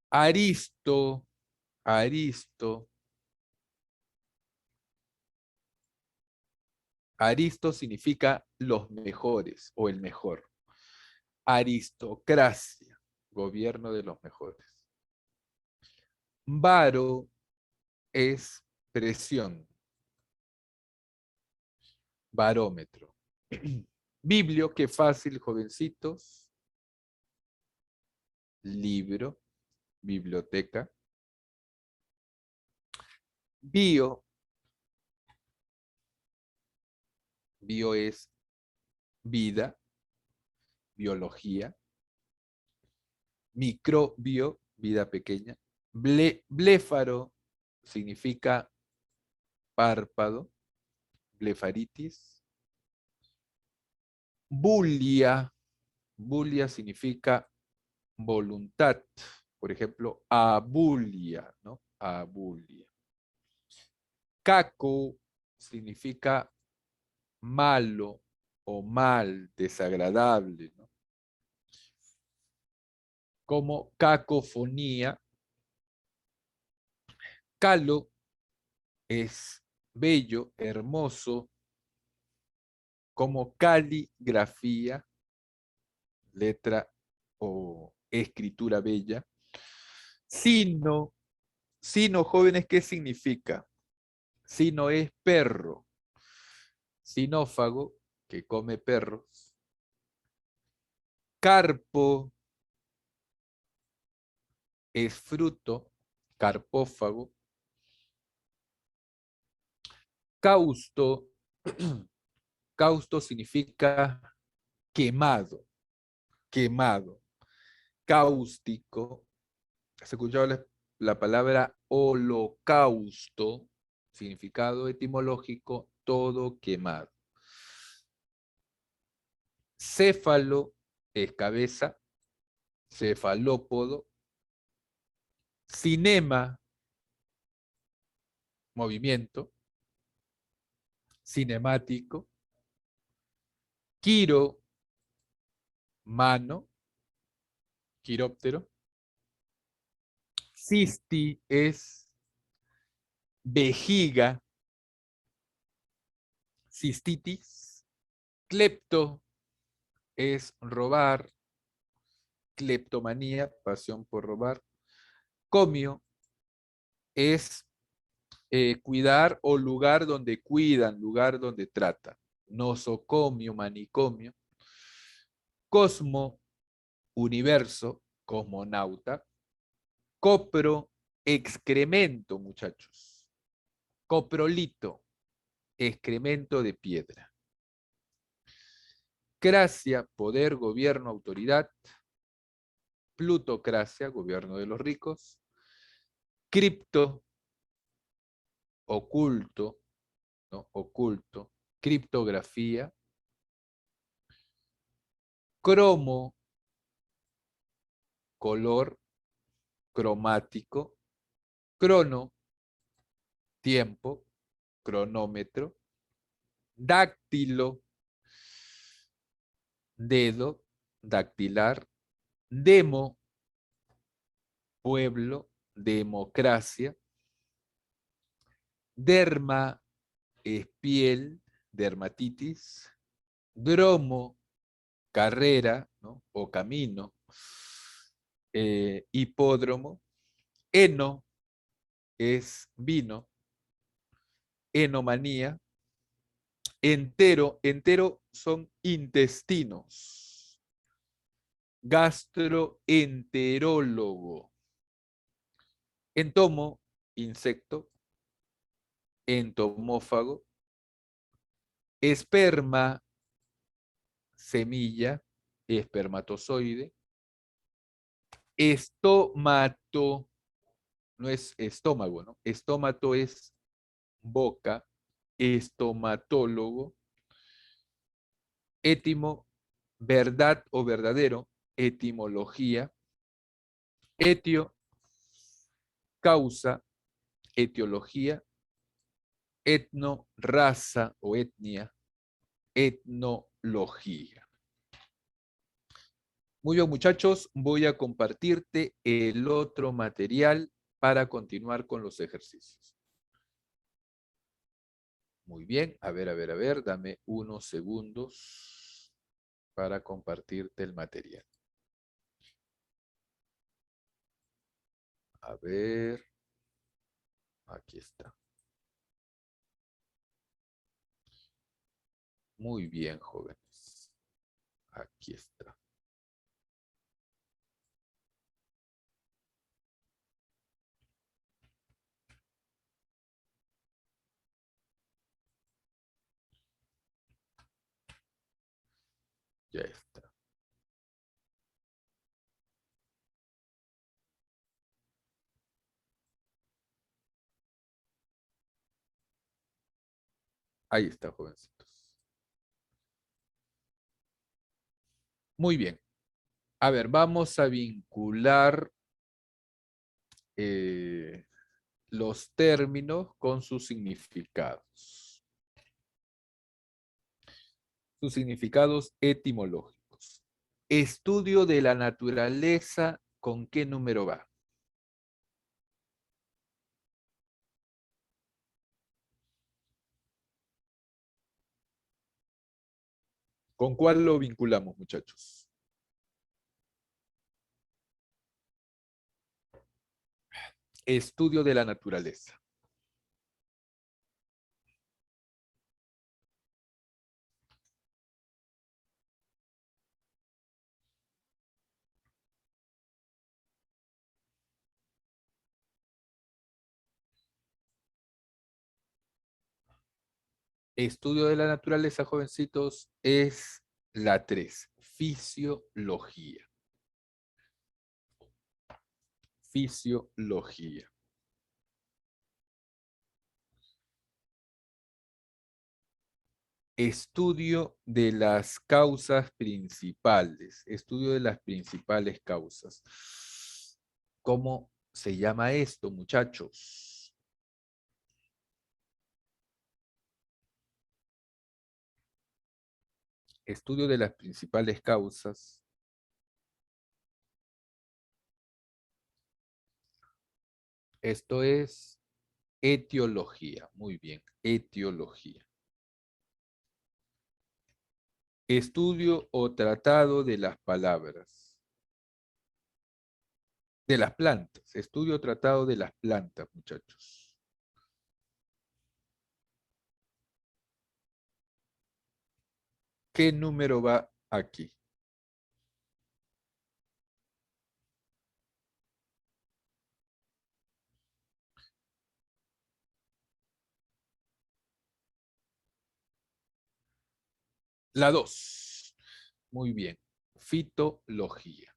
Aristo, Aristo. Aristo significa los mejores o el mejor. Aristocracia, gobierno de los mejores. Varo es presión, barómetro. Biblio, qué fácil, jovencitos. Libro, biblioteca. Bio, bio es vida, biología. Microbio, vida pequeña. Bléfaro significa párpado, blefaritis. Bulia, bulia significa voluntad. Por ejemplo, abulia, ¿no? Abulia. Caco significa malo o mal, desagradable, ¿no? Como cacofonía. Calo es bello, hermoso, como caligrafía, letra o escritura bella. Sino, sino, jóvenes, ¿qué significa? Sino es perro. Sinófago, que come perros. Carpo es fruto, carpófago. Causto, causto significa quemado, quemado. Cáustico, ¿has escuchado la palabra holocausto? Significado etimológico, todo quemado. Céfalo es cabeza, cefalópodo. Cinema, movimiento, cinemático. Quiro, mano, quiróptero. Cisti es vejiga, cistitis. Clepto es robar, cleptomanía, pasión por robar. Comio es cuidar o lugar donde cuidan, lugar donde tratan. Nosocomio, manicomio. Cosmo, universo, cosmonauta. Copro, excremento, muchachos. Coprolito, excremento de piedra. Cracia, poder, gobierno, autoridad. Plutocracia, gobierno de los ricos. Cripto, oculto, ¿no? Oculto. Criptografía. Cromo, color. cromático, crono, tiempo, cronómetro, dáctilo, dedo, dactilar, demo, pueblo, democracia, derma, es piel, dermatitis, dromo, carrera, ¿no? O camino, hipódromo, eno es vino, enomanía, entero, entero son intestinos, gastroenterólogo, entomo, insecto, entomófago, esperma, semilla, espermatozoide, estomato, no es estómago, ¿no? Estómato es boca, estomatólogo, étimo, verdad o verdadero, etimología, etio, causa, etiología, etno, raza o etnia, etnología. Muy bien, muchachos, voy a compartirte el otro material para continuar con los ejercicios. Muy bien, a ver, dame unos segundos para compartirte el material. A ver, aquí está. Muy bien, jóvenes. Aquí está. Ya está. Ahí está, jovencitos. Muy bien. A ver, vamos a vincular los términos con sus significados. Sus significados etimológicos. Estudio de la naturaleza, ¿con qué número va? ¿Con cuál lo vinculamos, muchachos? Estudio de la naturaleza. Estudio de la naturaleza, jovencitos, es la 3, fisiología. Fisiología. Estudio de las causas principales. Estudio de las principales causas. ¿Cómo se llama esto, muchachos? Estudio de las principales causas. Esto es etiología. Muy bien, etiología. Estudio o tratado de las palabras. De las plantas. Estudio o tratado de las plantas, muchachos. ¿Qué número va aquí? La 2. Muy bien. Fitología.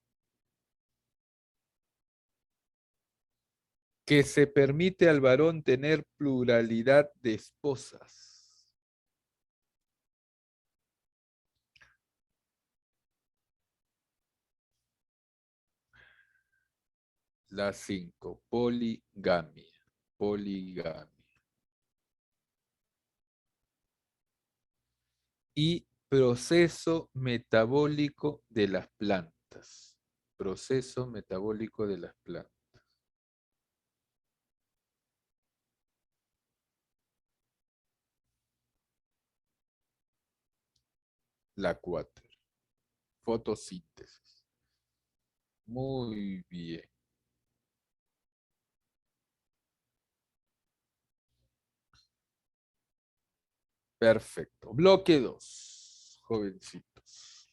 Que se permite al varón tener pluralidad de esposas. La 5, poligamia. Poligamia. Y proceso metabólico de las plantas. Proceso metabólico de las plantas. La 4, fotosíntesis. Muy bien. Perfecto. Bloque 2, jovencitos.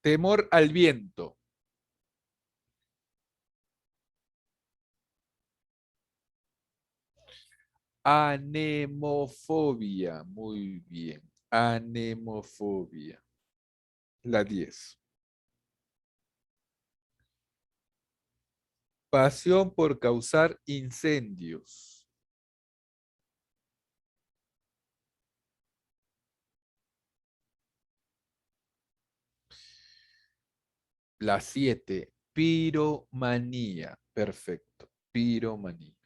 Temor al viento. Anemofobia. Muy bien. Anemofobia. La 10. Pasión por causar incendios. La 7. Piromanía. Perfecto. Piromanía.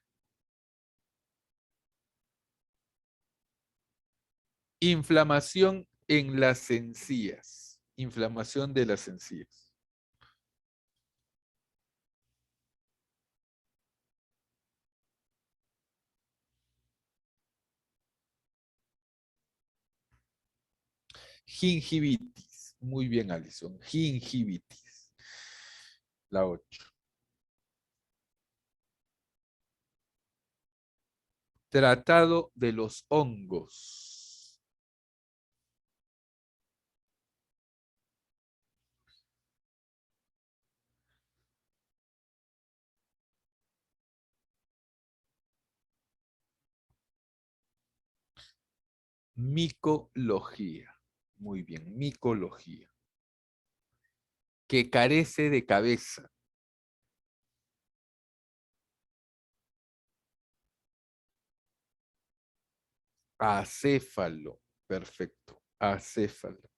Inflamación en las encías. Inflamación de las encías. Gingivitis. Muy bien, Alison. Gingivitis. La 8. Tratado de los hongos. Micología. Muy bien, micología. Que carece de cabeza. Acéfalo. Perfecto. Acéfalo.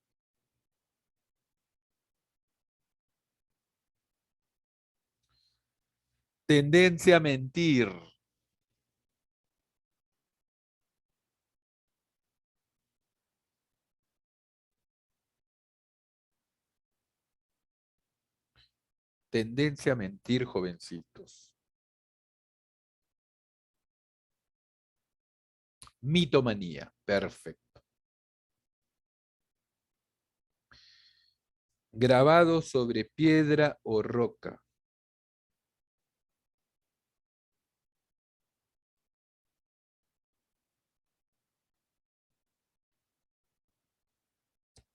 Tendencia a mentir. Tendencia a mentir, jovencitos. Mitomanía. Perfecto. Grabado sobre piedra o roca.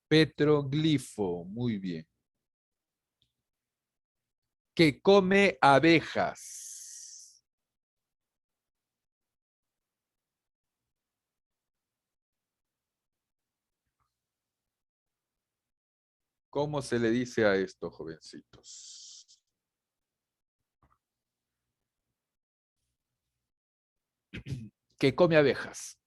Petroglifo. Muy bien. Que come abejas. ¿Cómo se le dice a esto, jovencitos? Que come abejas.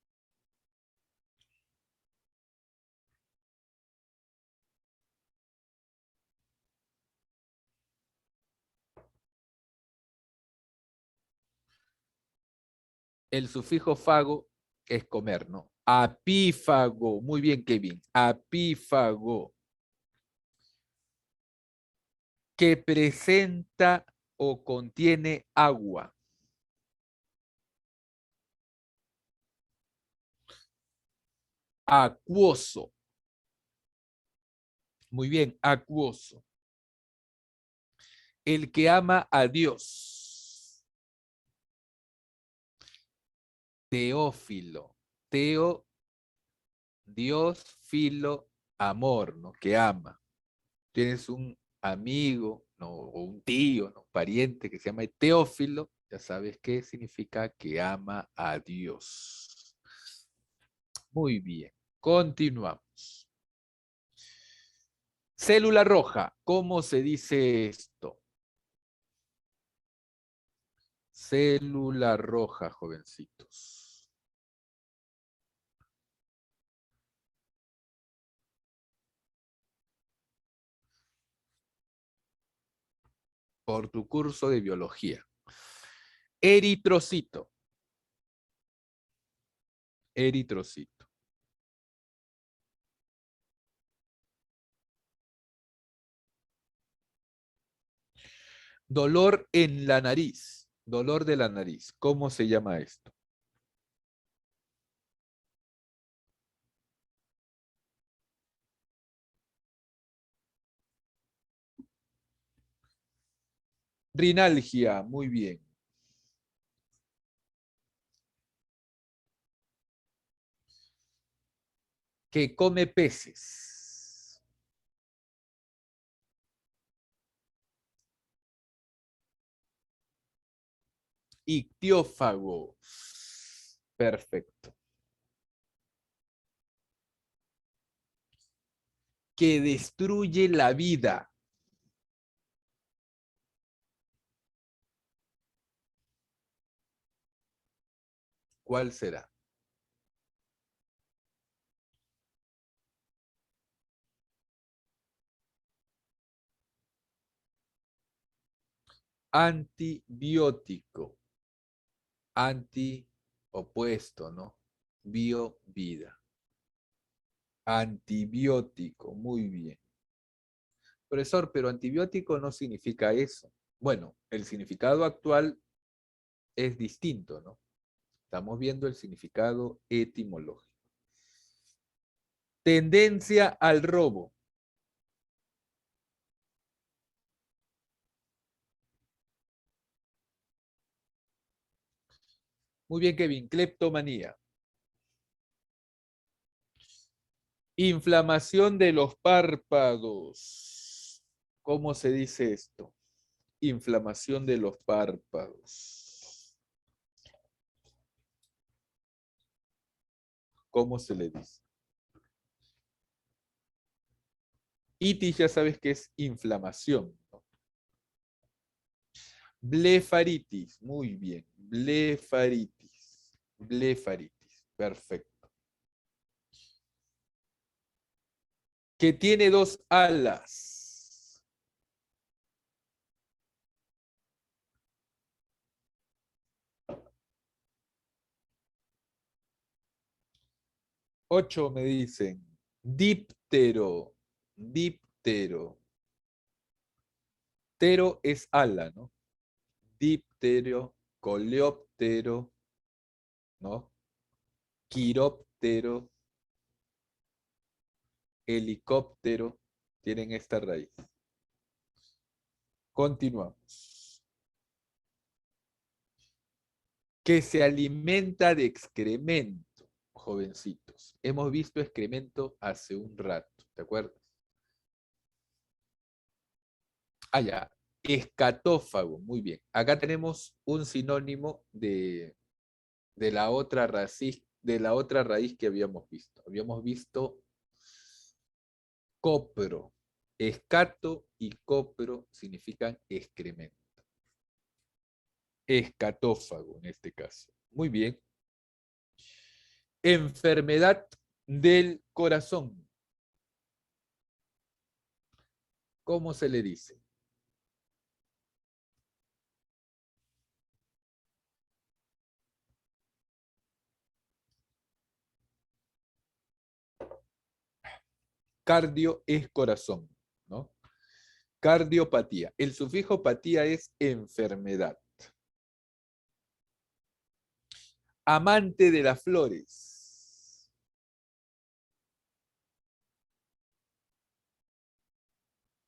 El sufijo fago es comer, ¿no? Apífago. Muy bien, Kevin. Apífago. Que presenta o contiene agua. Acuoso. Muy bien, acuoso. El que ama a Dios. Teófilo. Teo, Dios, filo, amor, ¿no? Que ama. Tienes un amigo, ¿no? O un tío, ¿no? Pariente que se llama Teófilo, ya sabes qué significa que ama a Dios. Muy bien, continuamos. Célula roja, ¿cómo se dice esto? Célula roja, jovencitos. por tu curso de biología. Eritrocito. Eritrocito. Dolor en la nariz. Dolor de la nariz. ¿Cómo se llama esto? Rinalgia. Muy bien. Que come peces. Ictiófago. Perfecto. Que destruye la vida. ¿Cuál será? Antibiótico. Anti, opuesto, ¿no? Bio, vida. Antibiótico, muy bien. Profesor, pero antibiótico no significa eso. Bueno, el significado actual es distinto, ¿no? Estamos viendo el significado etimológico. Tendencia al robo. Muy bien, Kevin. Cleptomanía. Inflamación de los párpados. ¿Cómo se dice esto? Inflamación de los párpados. ¿Cómo se le dice? Itis ya sabes que es inflamación, ¿no? Blefaritis, muy bien. Blefaritis. Blefaritis, perfecto. Que tiene dos alas. Ocho me dicen. Díptero. Díptero. Tero es ala, ¿no? Díptero, coleóptero, ¿no? Quiróptero, helicóptero, tienen esta raíz. Continuamos. Que se alimenta de excremento, jovencitos. Hemos visto excremento hace un rato, ¿te acuerdas? Allá, escatófago, muy bien. Acá tenemos un sinónimo de la otra raíz que habíamos visto. Habíamos visto copro. Escato y copro significan excremento. Escatófago en este caso. Muy bien. Enfermedad del corazón. ¿Cómo se le dice? Cardio es corazón, ¿no? Cardiopatía. El sufijo patía es enfermedad. Amante de las flores.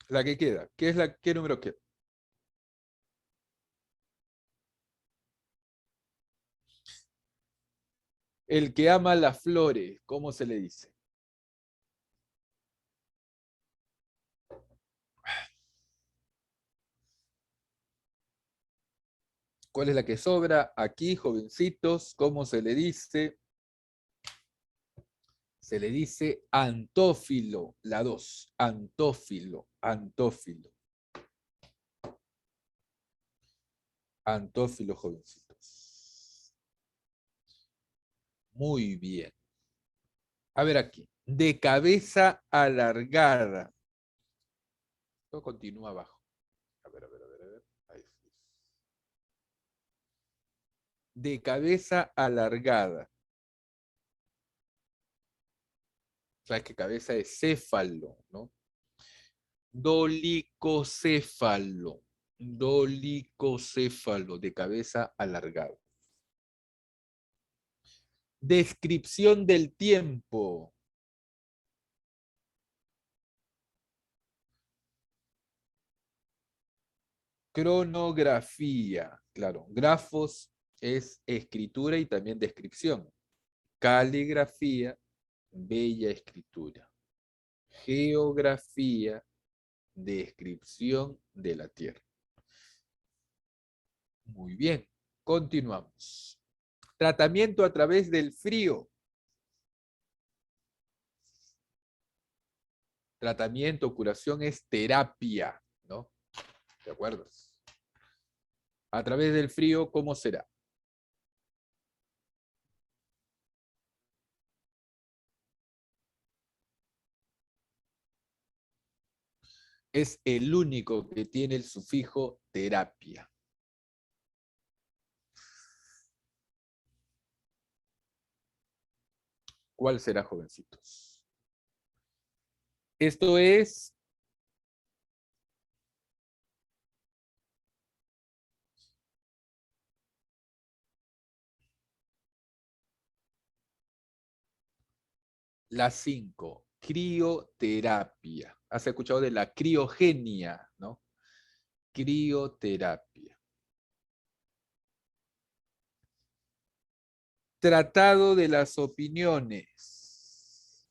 La que queda. ¿Qué número queda? El que ama las flores. ¿Cómo se le dice? ¿Cuál es la que sobra? Aquí, jovencitos, ¿cómo se le dice? Se le dice antófilo, la 2. Antófilo, antófilo. Antófilo, jovencitos. Muy bien. A ver aquí. De cabeza alargada. Esto continúa abajo. A ver. de cabeza alargada. Sabes que cabeza es céfalo, ¿no? Dolicocéfalo. Dolicocéfalo, de cabeza alargada. Descripción del tiempo. Cronografía. Claro, grafos es escritura y también descripción. Caligrafía, bella escritura. Geografía, descripción de la Tierra. Muy bien, continuamos. Tratamiento a través del frío. Tratamiento, curación es terapia, ¿no? ¿Te acuerdas? A través del frío, ¿cómo será? Es el único que tiene el sufijo terapia. ¿Cuál será, jovencitos? Esto es la 5, crioterapia. ¿Has escuchado de la criogenia, no? Crioterapia. Tratado de las opiniones.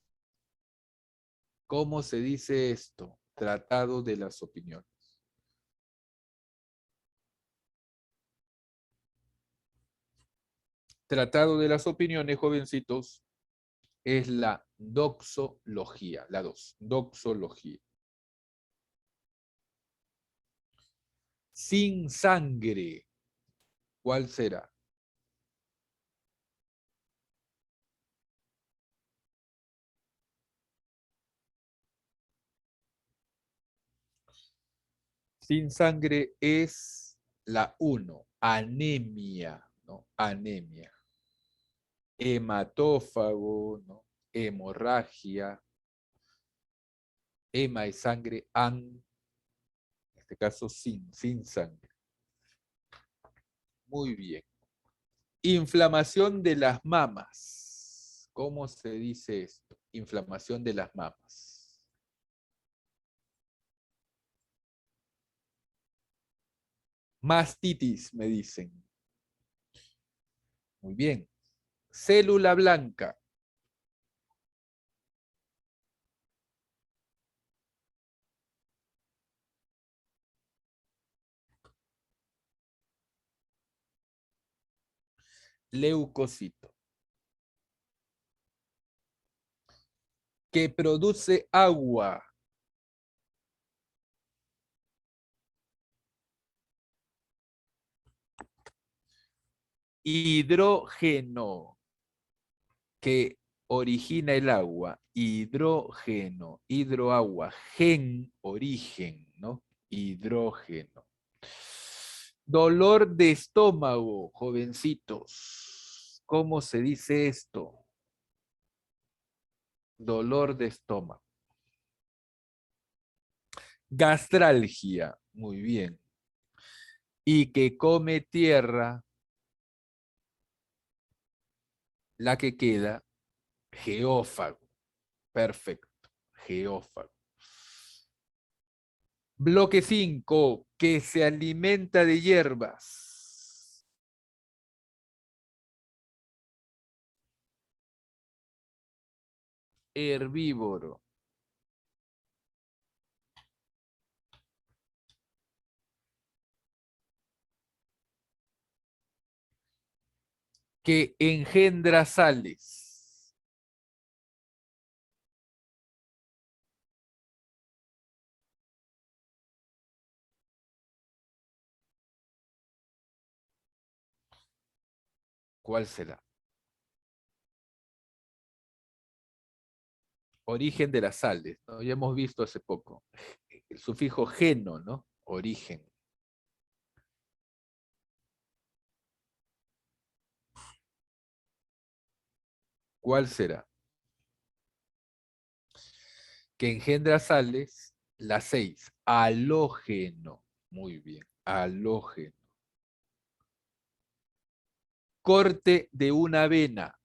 ¿Cómo se dice esto? Tratado de las opiniones. Tratado de las opiniones, jovencitos, es la doxología, la 2, doxología. Sin sangre, ¿cuál será? Sin sangre es la 1, anemia, ¿no? Anemia. Hematófago, ¿no? Hemorragia. Hema es sangre, en este caso sin sangre. Muy bien. Inflamación de las mamas. ¿Cómo se dice esto? Inflamación de las mamas. Mastitis, me dicen. Muy bien. Célula blanca. Leucocito. Que produce agua. Hidrógeno. Que origina el agua. Hidrógeno. Hidroagua. Gen, origen, ¿no? Hidrógeno. Dolor de estómago, jovencitos. ¿Cómo se dice esto? Dolor de estómago. Gastralgia, muy bien. Y que come tierra, la que queda, geófago. Perfecto, geófago. Bloque 5, que se alimenta de hierbas. Herbívoro. Que engendra sales. ¿Cuál será? Origen de las sales, ¿no? Ya hemos visto hace poco. El sufijo geno, ¿no? Origen. ¿Cuál será? Que engendra sales, la 6. Halógeno. Muy bien, halógeno. Corte de una vena.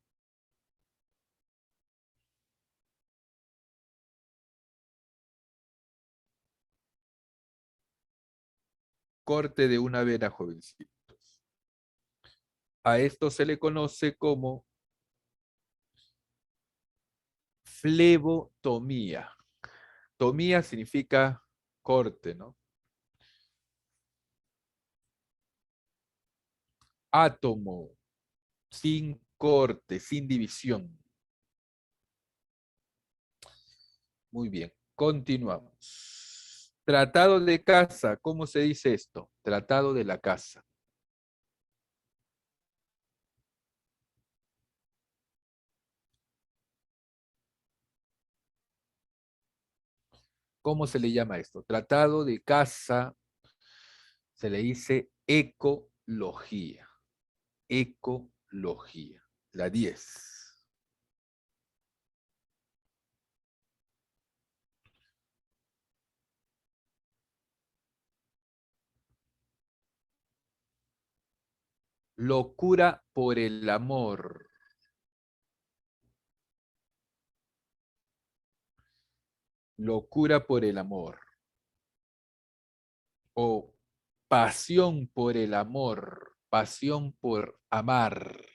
Corte de una vena, jovencitos. A esto se le conoce como flebotomía. Tomía significa corte, ¿no? Átomo, sin corte, sin división. Muy bien, continuamos. Tratado de casa, ¿cómo se dice esto? Tratado de la casa. ¿Cómo se le llama esto? Tratado de casa se le dice ecología. Ecología. La 10. Locura por el amor. Locura por el amor. O pasión por el amor. Pasión por amar.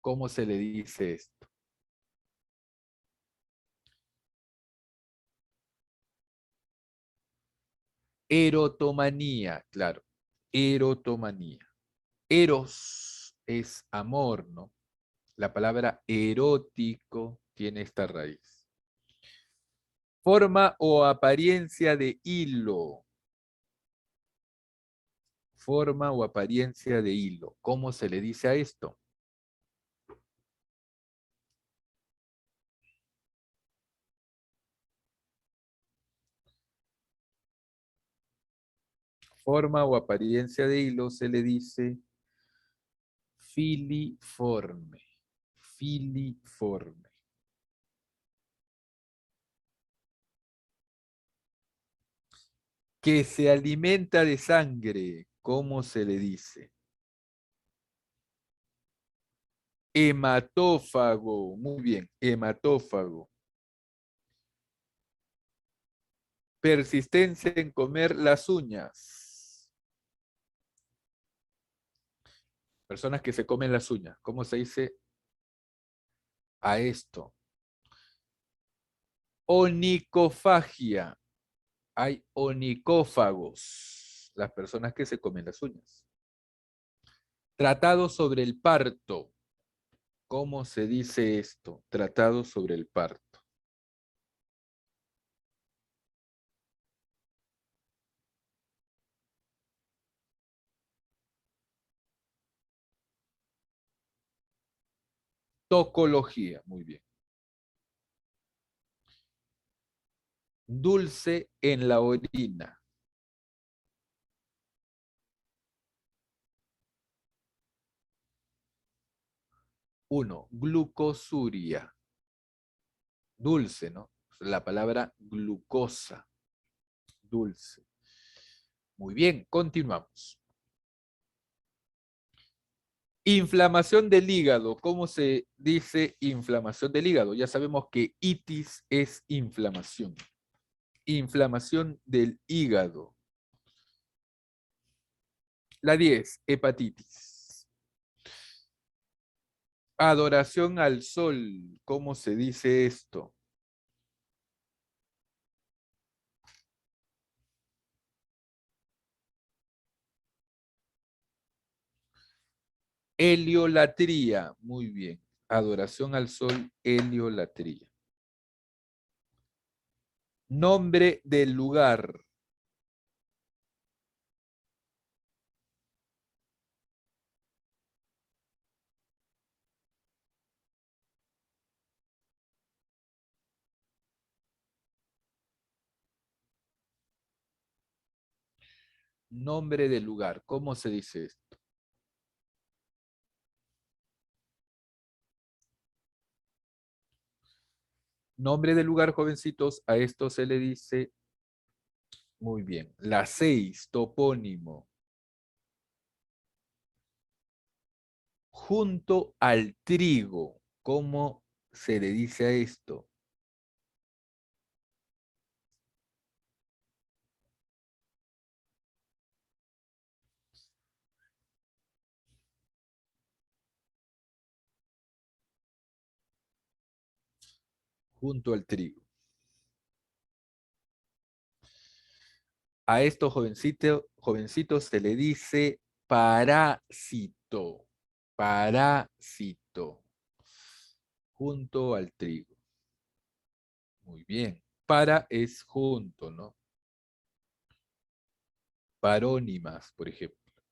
¿Cómo se le dice esto? Erotomanía, claro. Erotomanía. Eros es amor, ¿no? La palabra erótico tiene esta raíz. Forma o apariencia de hilo. Forma o apariencia de hilo. ¿Cómo se le dice a esto? Forma o apariencia de hilo se le dice filiforme. Filiforme. Que se alimenta de sangre. ¿Cómo se le dice? Hematófago. Muy bien, hematófago. Persistencia en comer las uñas. Personas que se comen las uñas. ¿Cómo se dice a esto? Onicofagia. Hay onicófagos. Las personas que se comen las uñas. Tratado sobre el parto. ¿Cómo se dice esto? Tratado sobre el parto. Tocología. Muy bien. Dulce en la orina. Uno, glucosuria. Dulce, ¿no? La palabra glucosa. Dulce. Muy bien, continuamos. Inflamación del hígado. ¿Cómo se dice inflamación del hígado? Ya sabemos que itis es inflamación. Inflamación del hígado. La 10, hepatitis. Adoración al sol. ¿Cómo se dice esto? Heliolatría. Muy bien. Adoración al sol, heliolatría. Nombre del lugar. Nombre del lugar. ¿Cómo se dice esto? Nombre del lugar, jovencitos, a esto se le dice, muy bien, la 6, topónimo. Junto al trigo, ¿cómo se le dice a esto? Junto al trigo. A esto jovencito se le dice parásito. Parásito. Junto al trigo. Muy bien. Para es junto, ¿no? Parónimas, por ejemplo.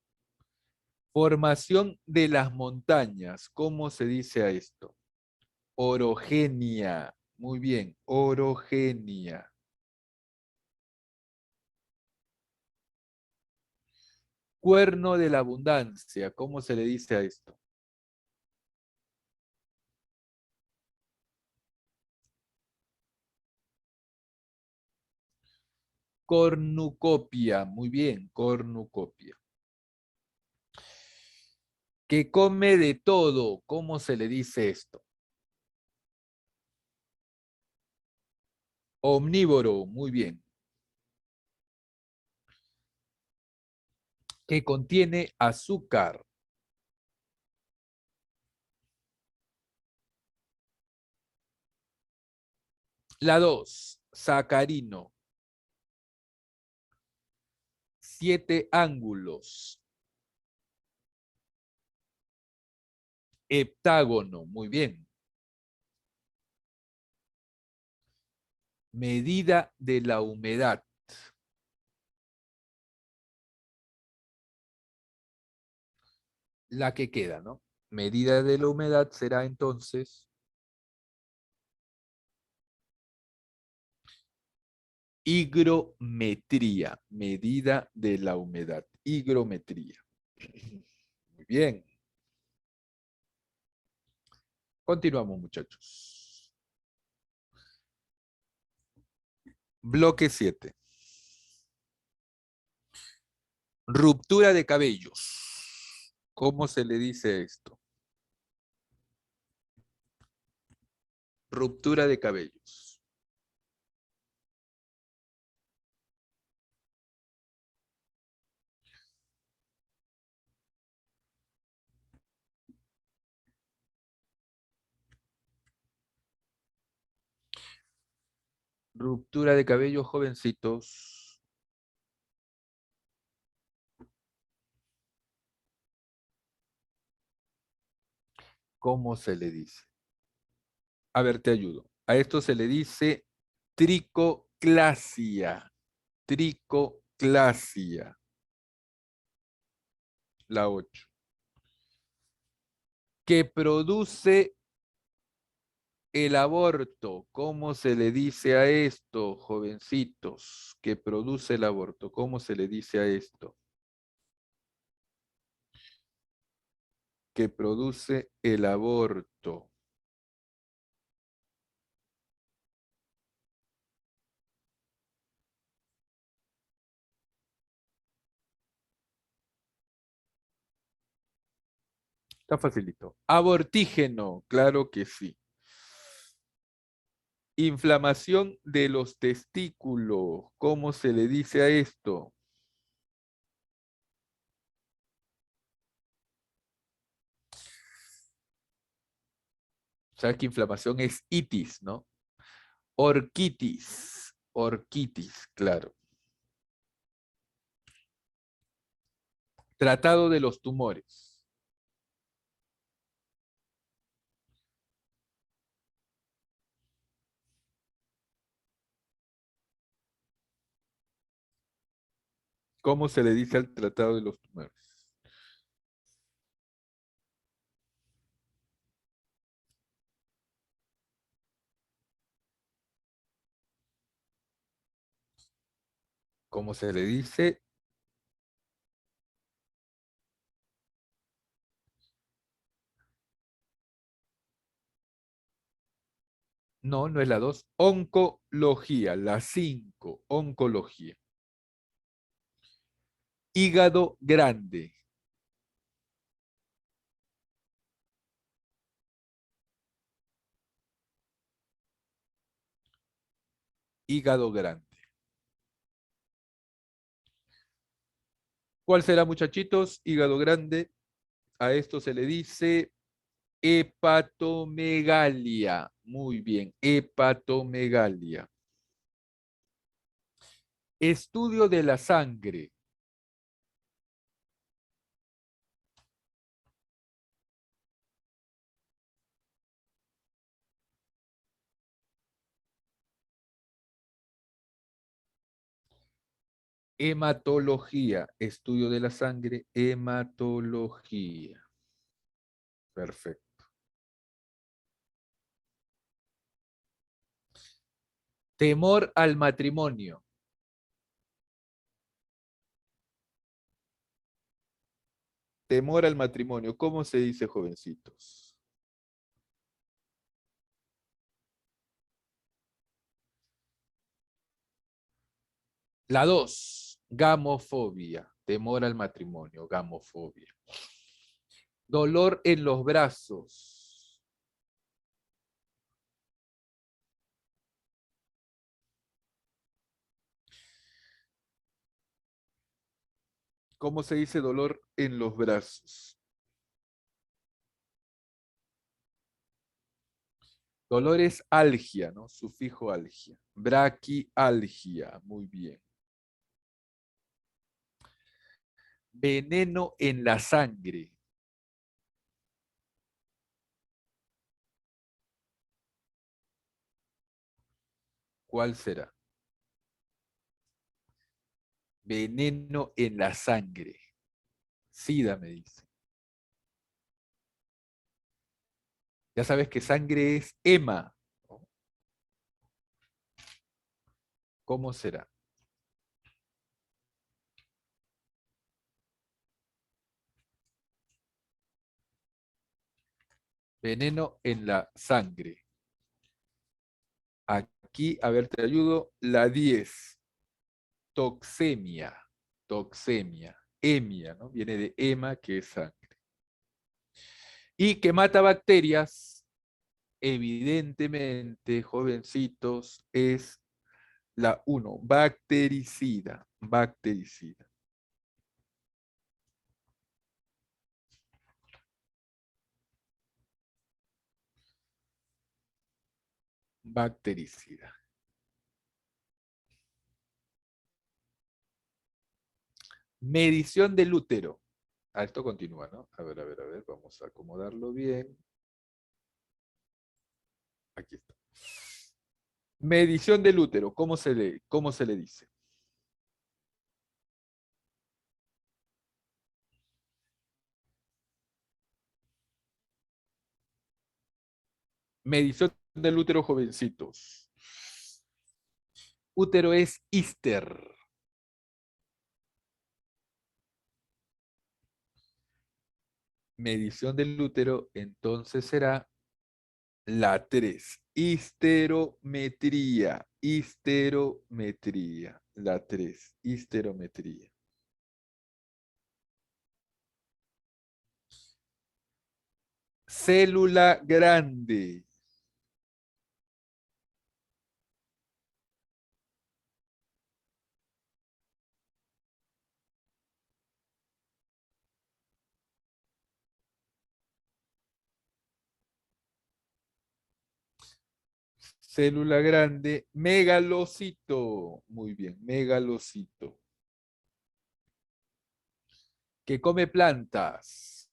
Formación de las montañas. ¿Cómo se dice a esto? Orogenia. Muy bien, orogenia. Cuerno de la abundancia. ¿Cómo se le dice a esto? Cornucopia. Muy bien, cornucopia. Que come de todo. ¿Cómo se le dice esto? Omnívoro. Muy bien. Que contiene azúcar. La 2, sacarino. 7 ángulos. Heptágono. Muy bien. Medida de la humedad. La que queda, ¿no? Medida de la humedad será entonces higrometría. Medida de la humedad. Higrometría. Muy bien. Continuamos, muchachos. Bloque 7. Ruptura de cabellos. ¿Cómo se le dice esto? Ruptura de cabellos. Ruptura de cabellos, jovencitos. ¿Cómo se le dice? A ver, te ayudo. A esto se le dice tricoclasia. Tricoclasia. La 8. Que produce el aborto. ¿Cómo se le dice a esto, jovencitos? Que produce el aborto. ¿Cómo se le dice a esto? Que produce el aborto. Está facilito. Abortígeno, claro que sí. Inflamación de los testículos. ¿Cómo se le dice a esto? Sabes que inflamación es itis, ¿no? Orquitis. Orquitis, claro. Tratado de los tumores. ¿Cómo se le dice al tratado de los tumores? ¿Cómo se le dice? No, no es la 2. Oncología, la 5. Oncología. Hígado grande. Hígado grande. ¿Cuál será, muchachitos? Hígado grande. A esto se le dice hepatomegalia. Muy bien, hepatomegalia. Estudio de la sangre. Hematología. Estudio de la sangre. Hematología. Perfecto. Temor al matrimonio. Temor al matrimonio. ¿Cómo se dice, jovencitos? La 2. Gamofobia. Temor al matrimonio. Gamofobia. Dolor en los brazos. ¿Cómo se dice dolor en los brazos? Dolor es algia, ¿no? Sufijo algia. Braquialgia. Muy bien. Veneno en la sangre. ¿Cuál será? Veneno en la sangre. SIDA, me dice. Ya sabes que sangre es hema, ¿no? ¿Cómo será? Veneno en la sangre. Aquí, a ver, te ayudo. La 10. Toxemia. Toxemia. Emia, ¿no? Viene de ema, que es sangre. Y que mata bacterias, evidentemente, jovencitos, es la 1. Bactericida. Bactericida. Bactericida. Medición del útero. Esto continúa, ¿no? A ver, vamos a acomodarlo bien. Aquí está. Medición del útero, cómo se le dice? Medición del útero, jovencitos. Útero es Íster. Medición del útero, entonces será la 3. Histerometría. Histerometría. La 3. Histerometría. Célula grande. Célula grande. Megalocito. Muy bien, megalocito. Que come plantas.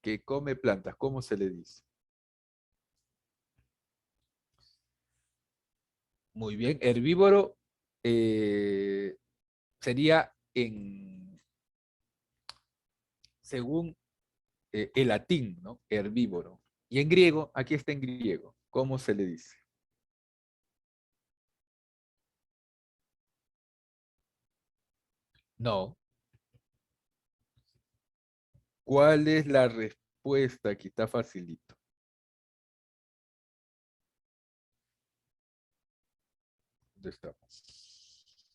Que come plantas. ¿Cómo se le dice? Muy bien. Herbívoro eh, sería según el latín, ¿no? Herbívoro. Y en griego, aquí está en griego. ¿Cómo se le dice? No. ¿Cuál es la respuesta? respuesta, aquí está facilito. ¿Dónde estamos?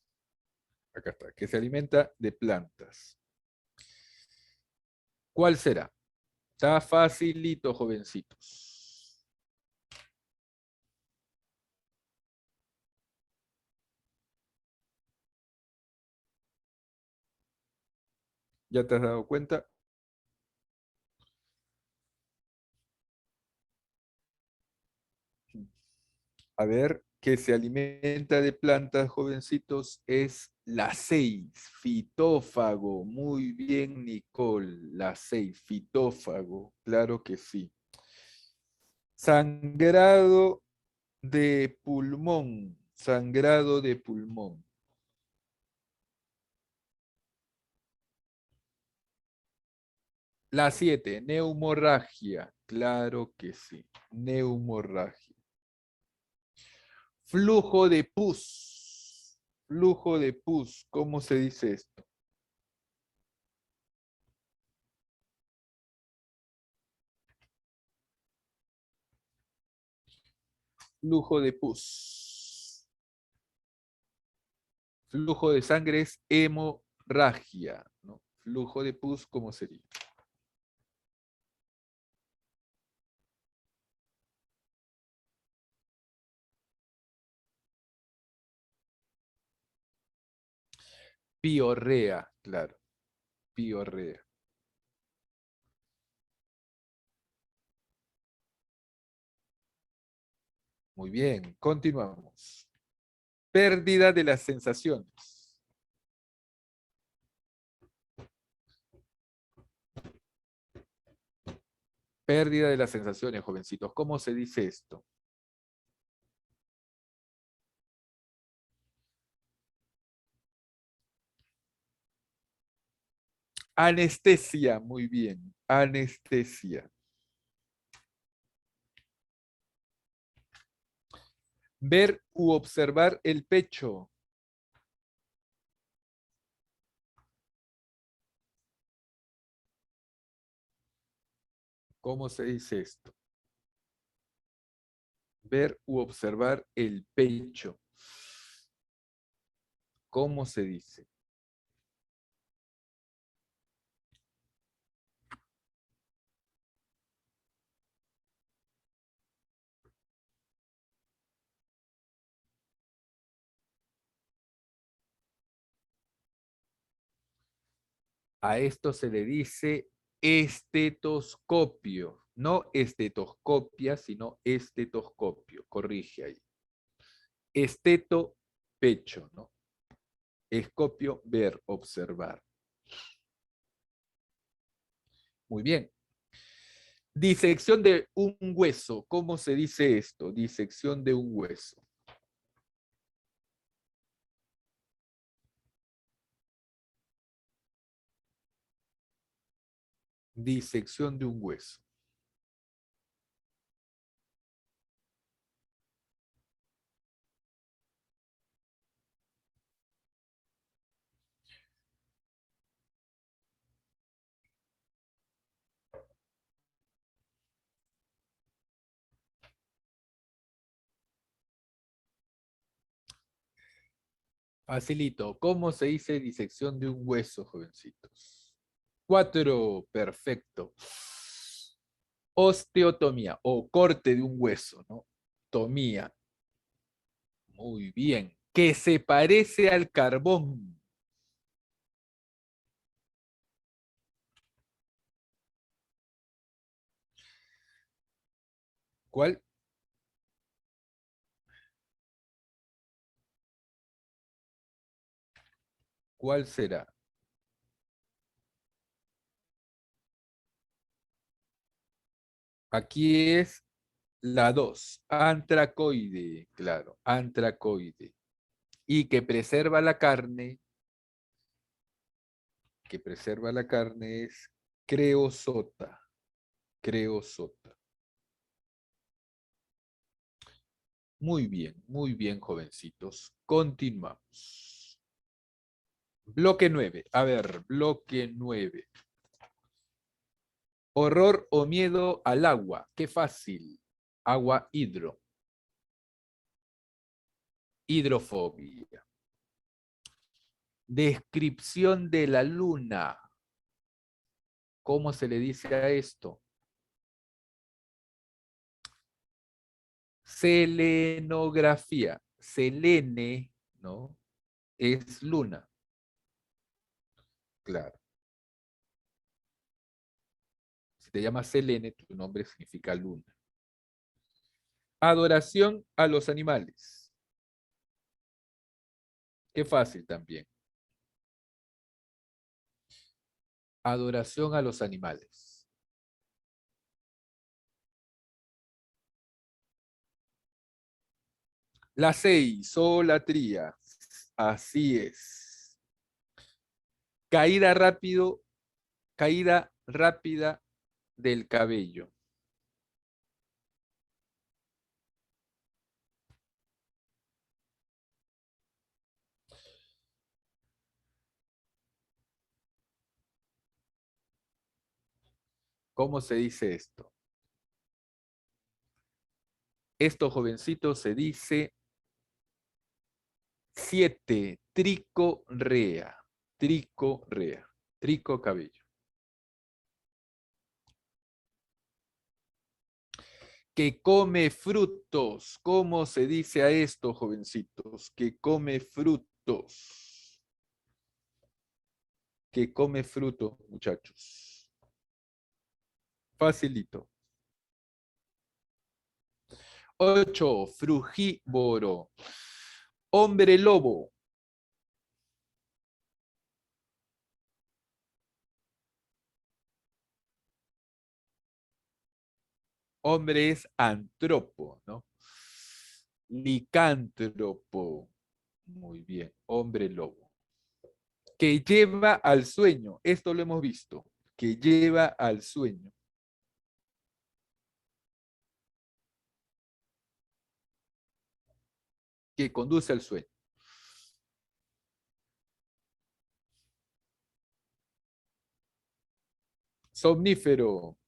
Acá está, que se alimenta de plantas. ¿Cuál será? Está facilito, jovencitos. ¿Ya te has dado cuenta? A ver, que se alimenta de plantas, jovencitos, es la 6, fitófago. Muy bien, Nicole, la 6, fitófago. Claro que sí. Sangrado de pulmón, sangrado de pulmón. La 7, neumorragia. Claro que sí, neumorragia. Flujo de pus. Flujo de pus. ¿Cómo se dice esto? Flujo de pus. Flujo de sangre es hemorragia, ¿no? Flujo de pus, ¿cómo sería? Piorrea, claro. Piorrea. Muy bien, continuamos. Pérdida de las sensaciones. Pérdida de las sensaciones, jovencitos. ¿Cómo se dice esto? Anestesia, muy bien. Anestesia. Ver u observar el pecho. ¿Cómo se dice esto? Ver u observar el pecho. ¿Cómo se dice? A esto se le dice estetoscopio. No estetoscopia, sino estetoscopio. Corrige ahí. Esteto, pecho, ¿no? Escopio, ver, observar. Muy bien. Disección de un hueso. ¿Cómo se dice esto? Disección de un hueso. Disección de un hueso. Facilito. ¿Cómo se dice disección de un hueso, jovencitos? 4. Perfecto. Osteotomía o corte de un hueso, ¿no? Tomía. Muy bien. Que se parece al carbón. ¿Cuál? ¿Cuál será? Aquí es la 2. Antracoide, claro, antracoide. Y que preserva la carne es creosota, creosota. Muy bien, jovencitos. Continuamos. Bloque 9. A ver, bloque 9. Horror o miedo al agua. Qué fácil. Agua, hidro. Hidrofobia. Descripción de la luna. ¿Cómo se le dice a esto? Selenografía. Selene, ¿no? Es luna. Claro. Si te llamas Selene, tu nombre significa luna. Adoración a los animales. Qué fácil también. Adoración a los animales. La 6, solatría. Así es. Caída rápido, caída rápida del cabello. ¿Cómo se dice esto? Esto, jovencito, se dice 7, tricorrea. Tricorrea. Trico cabello. Que come frutos. ¿Cómo se dice a esto, jovencitos? Que come frutos. Que come fruto, muchachos. Facilito. 8, frugívoro. Hombre lobo. Hombre es antropo, ¿no? Licántropo. Muy bien. Hombre lobo. Que lleva al sueño. Esto lo hemos visto. Que lleva al sueño. Que conduce al sueño. Somnífero.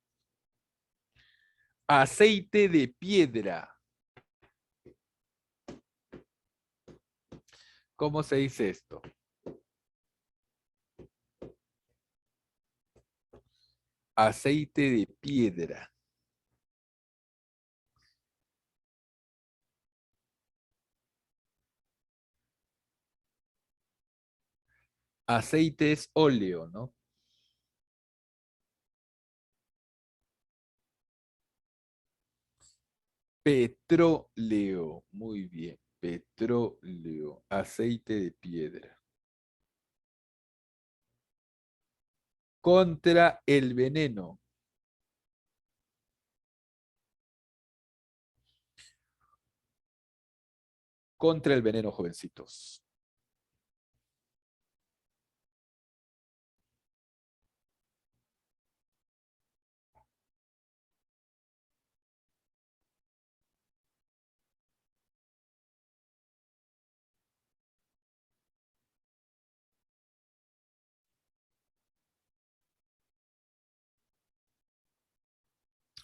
Aceite de piedra. ¿Cómo se dice esto? Aceite de piedra. Aceite es óleo, ¿no? Petróleo. Muy bien. Petróleo. Aceite de piedra. Contra el veneno. Contra el veneno, jovencitos.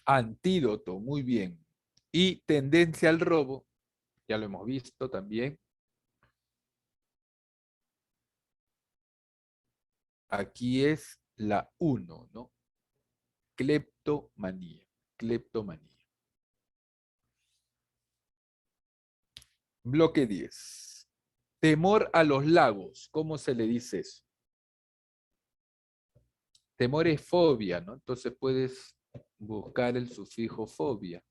Antídoto. Muy bien. Y tendencia al robo. Ya lo hemos visto también. Aquí es la uno, ¿no? Cleptomanía. Cleptomanía. Bloque 10. Temor a los lagos. ¿Cómo se le dice eso? Temor es fobia, ¿no? Entonces puedes buscar el sufijo fobia.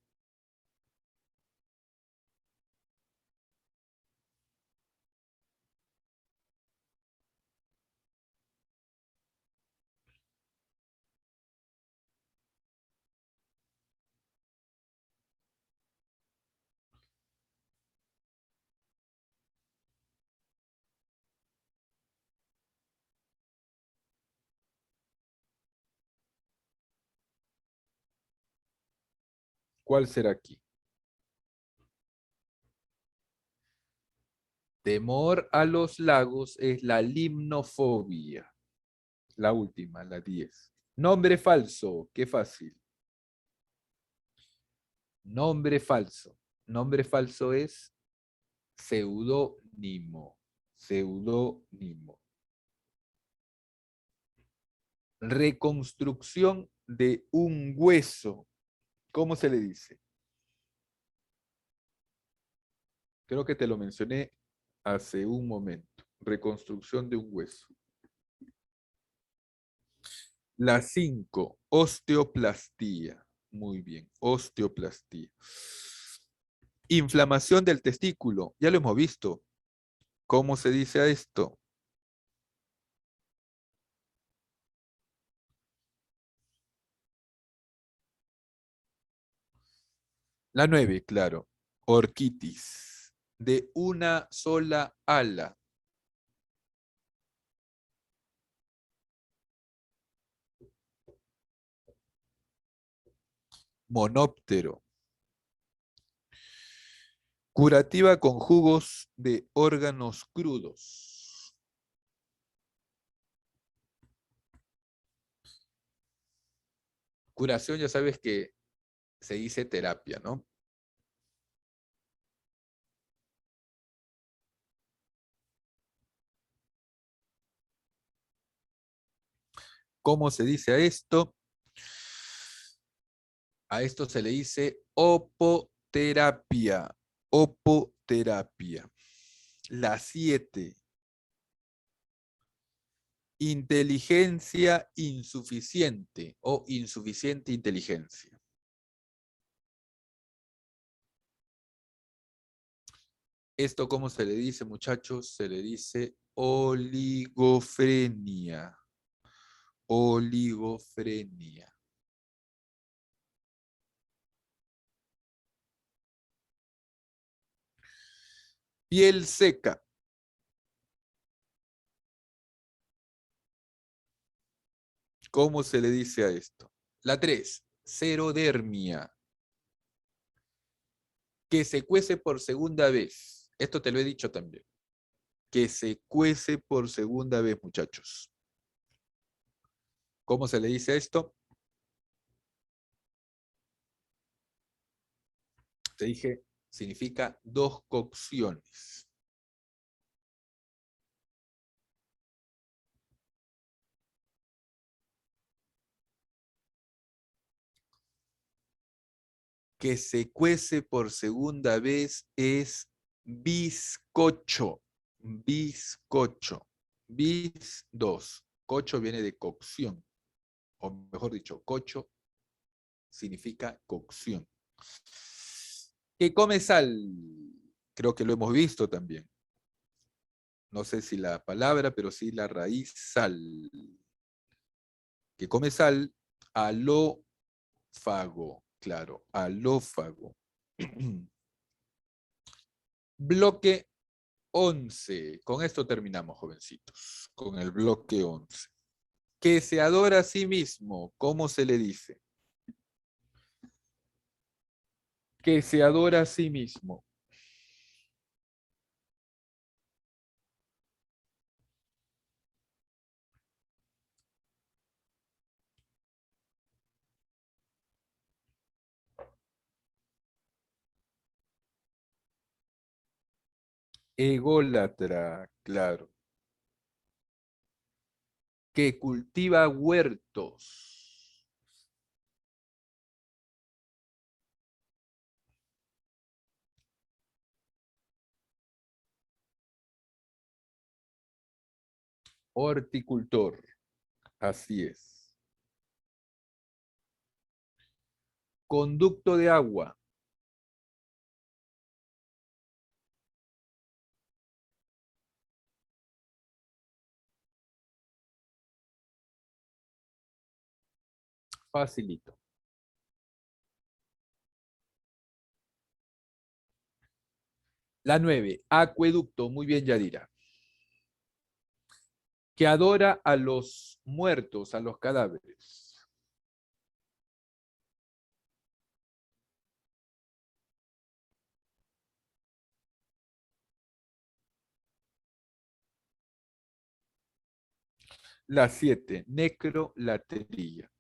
¿Cuál será aquí? Temor a los lagos es la limnofobia. La última, la 10. Nombre falso, qué fácil. Nombre falso. Nombre falso es seudónimo. Seudónimo. Reconstrucción de un hueso. ¿Cómo se le dice? Creo que te lo mencioné hace un momento. Reconstrucción de un hueso. La 5, osteoplastía. Muy bien, osteoplastía. Inflamación del testículo. Ya lo hemos visto. ¿Cómo se dice a esto? La 9, claro. Orquitis. De una sola ala. Monóptero. Curativa con jugos de órganos crudos. Curación, ya sabes que se dice terapia, ¿no? ¿Cómo se dice a esto? A esto se le dice opoterapia. Opoterapia. La 7. Inteligencia insuficiente o insuficiente inteligencia. ¿Esto cómo se le dice, muchachos? Se le dice oligofrenia. Oligofrenia. Piel seca. ¿Cómo se le dice a esto? La 3. Serodermia. Que se cuece por segunda vez. Esto te lo he dicho también. Que se cuece por segunda vez, muchachos. ¿Cómo se le dice esto? Te dije, significa dos cocciones. Que se cuece por segunda vez es bizcocho. Bizcocho. Bis 2. Cocho viene de cocción. O mejor dicho, cocho significa cocción. Que come sal. Creo que lo hemos visto también. No sé si la palabra, pero sí la raíz sal. Que come sal, alófago. Claro, alófago. Bloque 11. Con esto terminamos, jovencitos. Con el bloque 11. Que se adora a sí mismo. ¿Cómo se le dice? Que se adora a sí mismo. Ególatra, claro. Que cultiva huertos. Horticultor. Así es. Conducto de agua. Facilito. La 9. Acueducto. Muy bien, Yadira. Que adora a los muertos, a los cadáveres. La 7, necrolatería.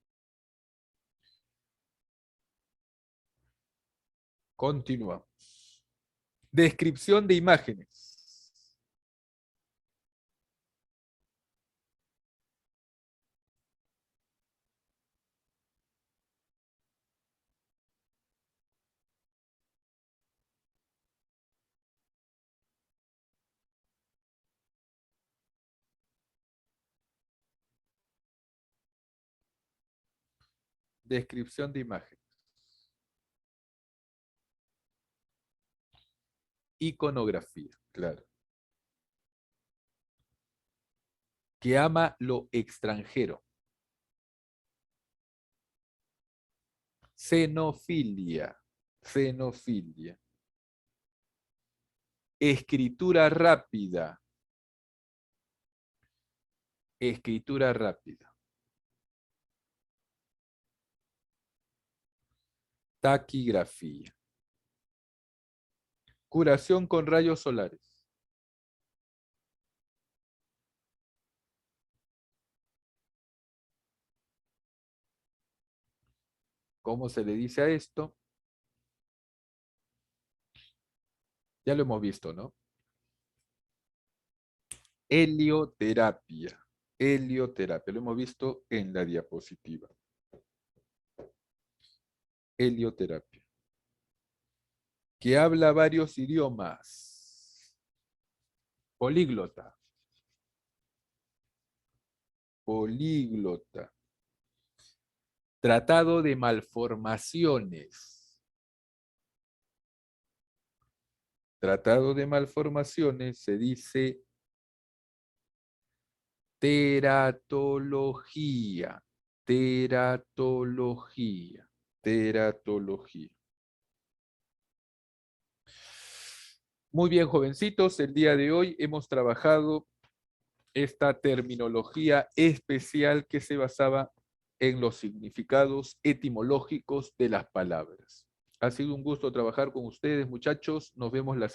Continuamos. Descripción de imágenes. Descripción de imágenes. Iconografía, claro. Que ama lo extranjero. Xenofilia. Xenofilia. Escritura rápida. Escritura rápida. Taquigrafía. Curación con rayos solares. ¿Cómo se le dice a esto? Ya lo hemos visto, ¿no? Helioterapia. Helioterapia. Lo hemos visto en la diapositiva. Helioterapia. Que habla varios idiomas. Políglota. Políglota. Tratado de malformaciones. Tratado de malformaciones se dice teratología. Teratología. Teratología. Muy bien, jovencitos, el día de hoy hemos trabajado esta terminología especial que se basaba en los significados etimológicos de las palabras. Ha sido un gusto trabajar con ustedes, muchachos. Nos vemos la semana.